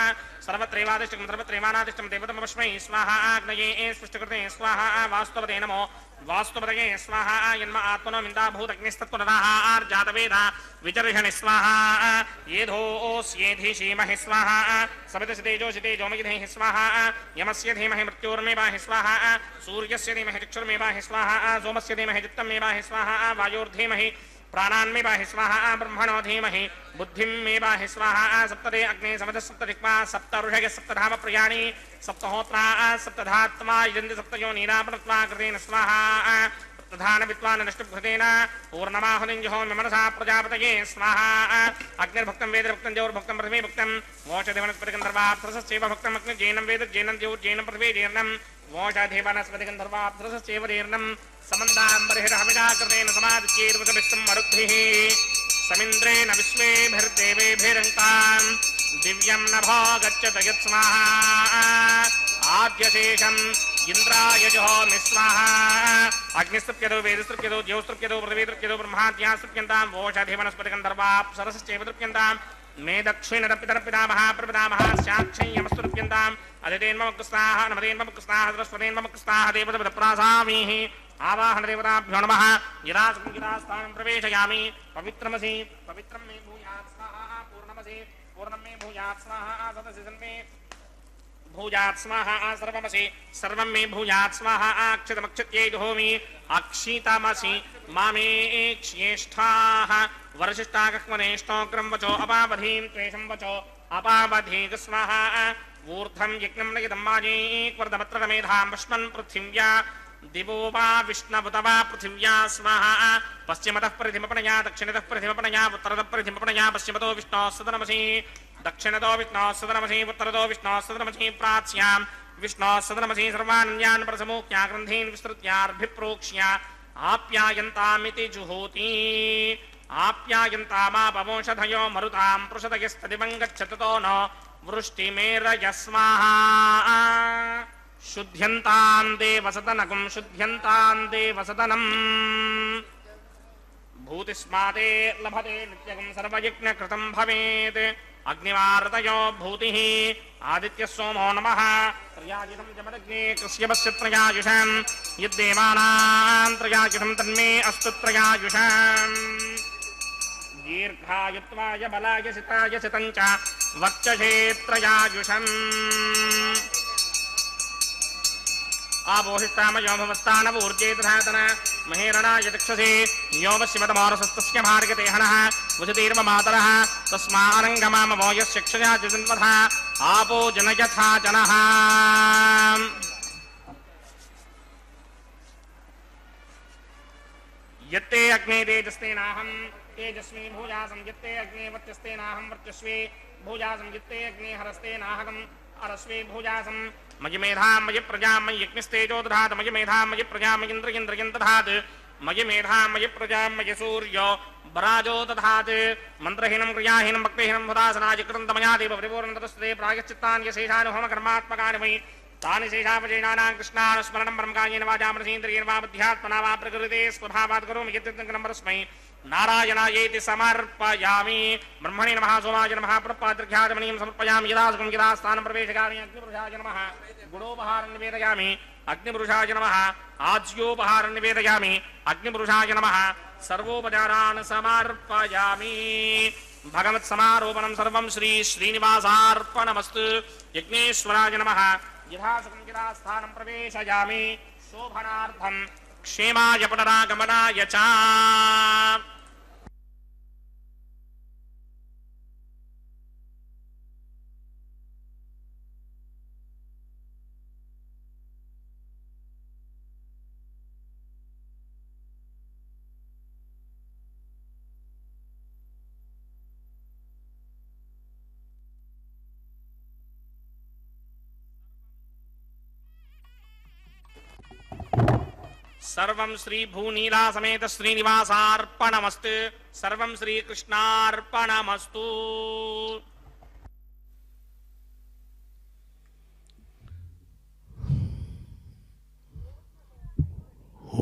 सर्वत्रैवादिष्टं सर्वत्रैवानादिष्टं देवतमस्मै स्वाहा अग्नये स्पष्टकृते स्वाहा वास्तवते नमो वास्तुपतये स्वाहा यन्म आत्मनो मिन्दा भूतग्निस्तत्पुनराहार्जातवेदा विचर्षणि स्वाहा येधोऽस्येधिषीमहि स्वाहा सवितसितेजोषितेजोमयिधेः स्वाहा यमस्य धीमहि मृत्योर्मेवाहि स्वाहा सूर्यस्य धीमहि चक्षुर्मेवाहि स्वाहा सोमस्य धीमहि चित्तमेवाहि स्वाहा वायोर्धीमहि प्राणान्मेवाहि स्वाहा ब्रह्मणो धीमहि बुद्धिं मेवाहि स्वाहा सप्तदे अग्ने समदः सप्तदिक्पा सप्तऋषय सप्तधाम प्रयाणि सप्तहोत्रा सप्तधात्मा यजन्ति सप्तयोनीनापनत्वा कृतेन स्वाहा प्रधान विद्वान् नष्टभृतेन पूर्णमाहुनिञ्जहोमि मनसा प्रजापतये स्वाहा अग्निर्भक्तं वेदभक्तं ज्योर्भक्तं पृथिवी भक्तं वोषधिवनस्पतिगन्धर्वाप्सरसश्चैव भक्तम् अग्निर्जेनं वेद जेनं ज्योर्जेनं पृथिवी जेनं वोषधिवनस्पतिगन्धर्वाप्सरसश्चैव जीर्णं समन्दाम्बर्हिरहविडाकृतेन समादित्यैर्वसभिस्सं मरुद्भिः समिन्द्रेण विश्वेभिर्देवेभिरङ्काम् दिव्यं नभो गच्छत यत्स्वाहा आद्यशेषम् इन्द्राय जुहोमि स्वाहा अग्निस्तृप्यतो वेदस्तृप्यतो ज्योस्तृप्यतो पृथिवीतृप्यतो ब्रह्माद्यास्तृप्यन्तां वोषधिवनस्पतिगन्धर्वाप्सरसश्चैव तृप्यन्तां मे दक्षिणरपितरपितामह प्रपितामह स्याक्षय्यमस्तृप्यन्ताम् अदितेन्ममक्तस्ताः नमतेन्ममक्तस्ताः सरस्वतेन्ममक्तस्ताः देवसविदप्रासामीः आवाहन देवताभ्यो नमः यदास्थानं प्रवेशयामि पवित्रमसि पवित्रं मे भूयात् स्वाहा पूर्णमसि पूर्णं मे भूयात् स्वाहा सदसि सन्मे भूयात् स्वाहा सर्वमसि सर्वं मे भूयात् स्वाहा अक्षतमक्षत्यै जुहोमि अक्षितमसि मामे क्ष्येष्ठाः वरशिष्टाकक्मनेष्टोग्रं वचो अपावधीं त्वेषं वचो अपावधीक स्वाहा ऊर्ध्वं यज्ञं नयितं माजीक्वर्धमत्रमेधां वष्मन् पृथिव्या दिवो वा विष्णवुत वा पृथिव्या स्वाहा पश्चिमतः परिधिमपणया दक्षिणतः परिधिमपणया उत्तरतः परिधिमपणया पश्चिमतो विष्णोः सदनमसि दक्षिणतो विष्णोः सदनमसि उत्तरतो विष्णोः सदनमसि प्राच्यां विष्णोः सदनमसि सर्वान्यान् प्रसमोक्ष्या ग्रन्थीन् विस्तृत्यार्भिप्रोक्ष्या आप्यायन्तामिति जुहोति आप्यायन्तामापवंशधयो मरुतां पृषदयस्तदिवं गच्छतो न वृष्टिमेरय स्वाहा शुद्ध्यन्तां देवसदनकं शुद्ध्यन्तां देवसदनम् भूतिस्माते लभते नित्यकं सर्वयज्ञकृतं भवेत् अग्निवारतयो भूतिः आदित्यः सोमो नमः त्रयायुषं जमदग्ने कश्यपस्य त्रयायुषं यद्देवानां त्रयायुषं तन्मे अस्तु त्रयायुषम् दीर्घायुत्वाय बलाय सिताय सितञ्च वक्षसे त्रयायुषम् आपोहिष्टामयो भवस्तानवूर्जे दधातन महेरणाय चक्षसे यो वश्यमतमोरसस्तस्य भार्गते हनः वसुतीर्व मातरः तस्मारङ्गमामवो यस्यक्षया जन्मथा आपो जनयथा जनः यत्ते अग्ने तेजस्तेनाहं तेजस्वी भूजासं यत्ते अग्ने वर्चस्तेनाहं वर्चस्वी भूजासं यत्ते अग्ने हरस्तेनाहं अरस्वी भूजासं मयि मेधां मयि प्रजां मयि यज्ञस्तेजो दधात् मयि मेधां मयि प्रजां मयीन्द्रियन्द्रियं दधात् मयि मेधां मयि प्रजां मयि सूर्यो बराजो दधात् मन्त्रहीनं क्रियाहीनं भक्तिहीनं हुदासनाय कृतं तमया देव परिपूर्णतस्ते प्रायश्चित्तानि शेषानि होमकर्मात्मकानि मयि तानि शेषापचैनानां कृष्णानुस्मरणं ब्रह्मकायेन वाचा मनसेन्द्रियेण वा बुद्ध्यात्मना वा प्रकृते स्वभावात् करोमि यद्यत्नम्बरस्मै नारायणायेति समर्पयामि ब्रह्मणे नमः सोमाय नमः प्रपाद्रघ्याजमनीं समर्पयामि यदा सुखं यदा स्थानं प्रवेशयामि अग्निपुरुषाय नमः गुणोपहारं निवेदयामि अग्निपुरुषाय नमः आज्योपहारं निवेदयामि अग्निपुरुषाय नमः सर्वोपचारान् समर्पयामि भगवत्समारोपणं सर्वं श्री श्रीनिवासार्पणमस्तु यज्ञेश्वराय नमः यथा सुखं यदा स्थानं प्रवेशयामि शोभनार्थं क्षेमाय पुनरागमनाय च सर्वं श्री भूनीला समेत श्रीनिवासार्पणमस्तु सर्वं श्री कृष्णार्पणमस्तु।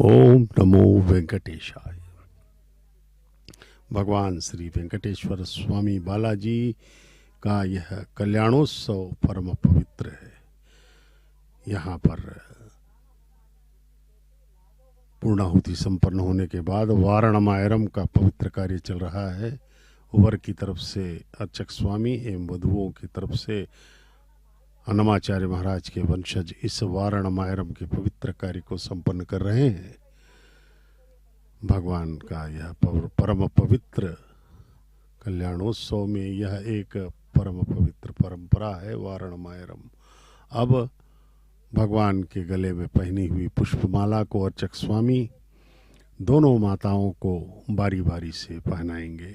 ओम नमो वेंकटेशाय। भगवान श्री वेंकटेश्वर स्वामी बालाजी का यह कल्याणोत्सव परम पवित्र है। यहाँ पर पूर्णाहुति संपन्न होने के बाद वारणमायरम का पवित्र कार्य चल रहा है। वर की तरफ से अर्चक स्वामी एवं वधुओं की तरफ से अन्नमाचार्य महाराज के वंशज इस वारणमायरम के पवित्र कार्य को संपन्न कर रहे हैं। भगवान का यह परम पवित्र कल्याणोत्सव में यह एक परम पवित्र परंपरा है वारणमायरम। अब भगवान के गले में पहनी हुई पुष्पमाला को अर्चक स्वामी दोनों माताओं को बारी बारी से पहनाएंगे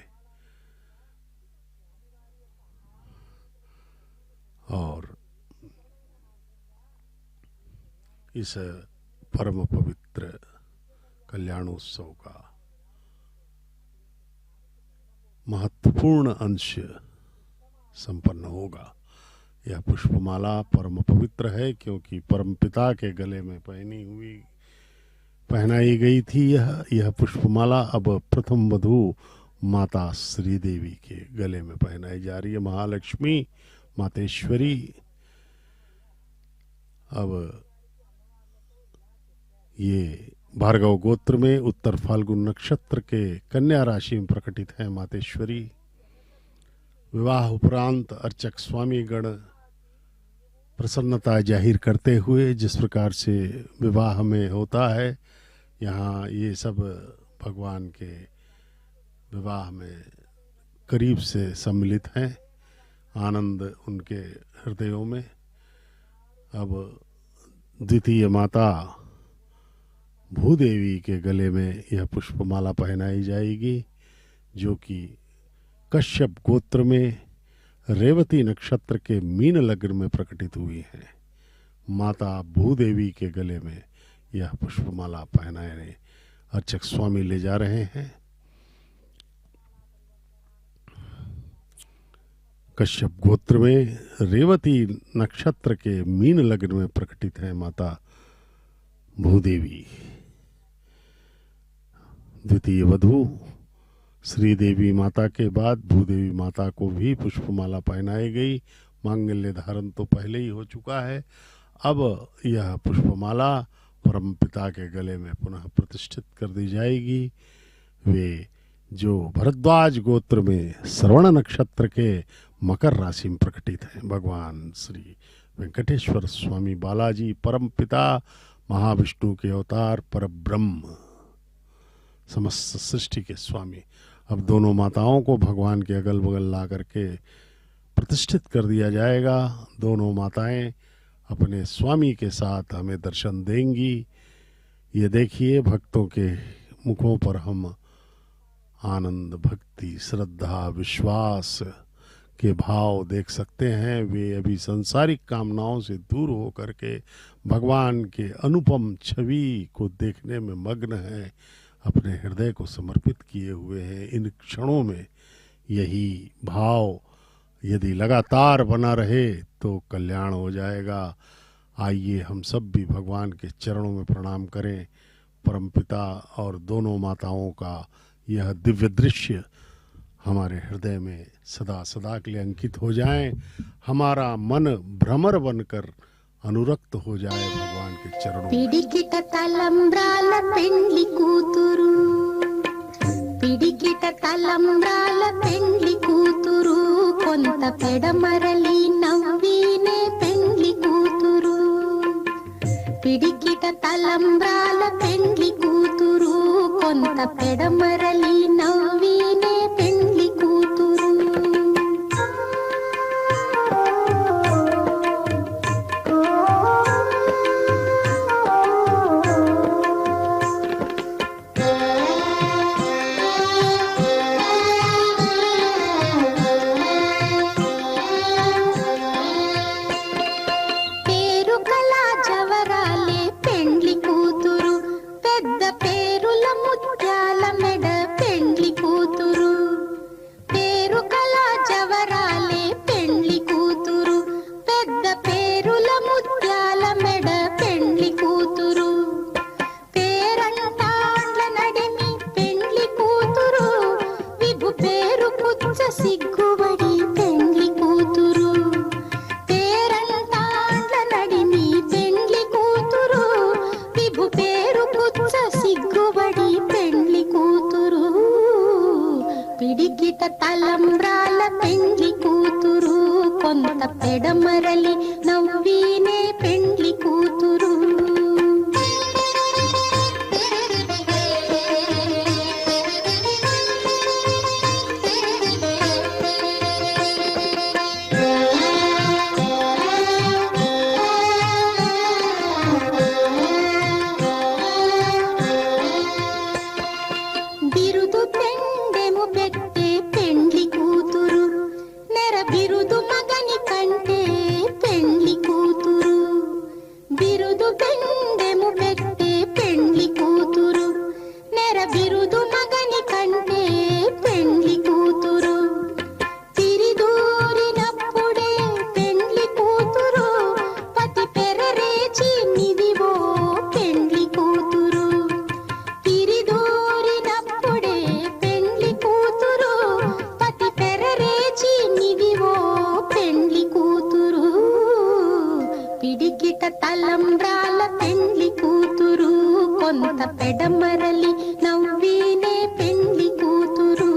और इस परम पवित्र कल्याणोत्सव का महत्वपूर्ण अंश संपन्न होगा। यह पुष्पमाला परम पवित्र है क्योंकि परमपिता के गले में पहनाई गई थी। यह पुष्पमाला अब प्रथम वधू माता श्रीदेवी के गले में पहनाई जा रही है। महालक्ष्मी मातेश्वरी अब ये भार्गव गोत्र में उत्तर फाल्गुन नक्षत्र के कन्या राशि में प्रकटित है मातेश्वरी। विवाह उपरांत अर्चक स्वामी गण प्रसन्नता जाहिर करते हुए जिस प्रकार से विवाह में होता है, यहाँ ये सब भगवान के विवाह में करीब से सम्मिलित हैं। आनंद उनके हृदयों में अब द्वितीय माता भूदेवी के गले में यह पुष्पमाला पहनाई जाएगी, जो कि कश्यप गोत्र में रेवती नक्षत्र के मीन लग्न में प्रकटित हुई है। माता भूदेवी के गले में यह पुष्पमाला पहनाए अर्चक स्वामी ले जा रहे हैं। कश्यप गोत्र में रेवती नक्षत्र के मीन लग्न में प्रकटित है माता भूदेवी। द्वितीय वधू श्रीदेवी माता के बाद भूदेवी माता को भी पुष्पमाला पहनाई गई। मांगल्य धारण तो पहले ही हो चुका है। अब यह पुष्पमाला परमपिता के गले में पुनः प्रतिष्ठित कर दी जाएगी। वे जो भरद्वाज गोत्र में श्रवण नक्षत्र के मकर राशि में प्रकटित हैं, भगवान श्री वेंकटेश्वर स्वामी बालाजी परमपिता महाविष्णु के अवतार परब्रह्म समस्त सृष्टि के स्वामी। अब दोनों माताओं को भगवान के अगल बगल ला करके प्रतिष्ठित कर दिया जाएगा। दोनों माताएं अपने स्वामी के साथ हमें दर्शन देंगी। ये देखिए, भक्तों के मुखों पर हम आनंद, भक्ति, श्रद्धा, विश्वास के भाव देख सकते हैं। वे अभी सांसारिक कामनाओं से दूर हो करके भगवान के अनुपम छवि को देखने में मग्न हैं, अपने हृदय को समर्पित किए हुए हैं। इन क्षणों में यही भाव यदि लगातार बना रहे तो कल्याण हो जाएगा। आइए हम सब भी भगवान के चरणों में प्रणाम करें। परमपिता और दोनों माताओं का यह दिव्य दृश्य हमारे हृदय में सदा सदा के लिए अंकित हो जाए। हमारा मन भ्रमर बनकर अनुरक्त हो जाए भगवान के चरणों में। పిడికిట తలంబ్రాల పెండ్లి కూతురు, పిడికిట తలంబ్రాల పెండ్లి కూతురు, కొంత పెడమరలి నవ్వినే పెండ్లి కూతురు. పిడికిట తలంబ్రాల పెండ్లి కూతురు, కొంత పెడమరలి నవ్వినే పెండ్లి కూతురు. సిగ్గుబడి పెండ్లి కూతురు, పేరంటాండ్ల నడిమి పెండ్లి కూతురు, విభు పేరు పుచ్చ సిగ్గుబడి పెండ్లి కూతురు. పిడికిట తలంబ్రాల పెండ్లి కూతురు, కొంత పెడమరలి నవ్వినే పెండ్లి కూతురు. బిరుదు పెండెము పెట్టే పెండ్లి కూతురు, నెర బిరుదు మగని కంటే పెండ్లి కూతురు. బిరుదు పెండెము పెట్టే పెండ్లి కూతురు, నెర బిరుదు మగని కంటే పెండ్లి కూతురు. తిరిదూరినప్పుడే పెండ్లి కూతురు, పతి పెరరేచి నిదివో పెండ్లి కూతురు. తిరిదూరినప్పుడే పెండ్లి కూతురు, పతి పెరరేచి నిదివో పెండ్లి కూతురు. పిడికిట తలంబ్రాల పెండ్లి కూతురు, కొంత పెడమరలి నవ్వినే పెండ్లి కూతురు.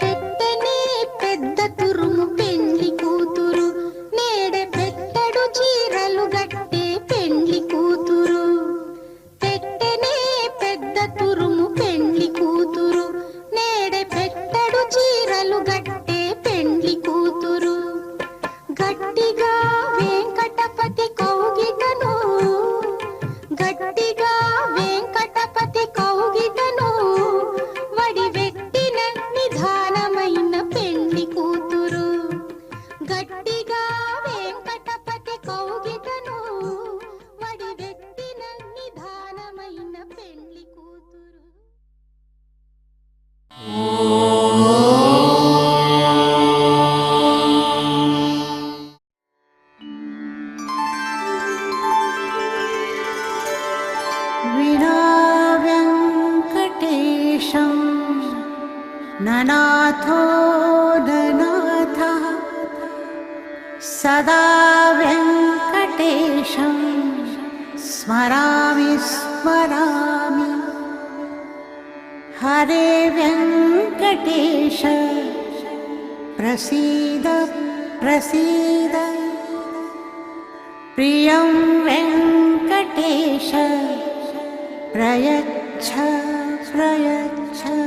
పెట్టనే పెద్ద తురుము ननाथो ननाथः सदा वेङ्कटेशं स्मरामि स्मरामि। हरे वेङ्कटेश प्रसीद प्रसीद। प्रियं वेङ्कटेश प्रयच्छ प्रयच्छ।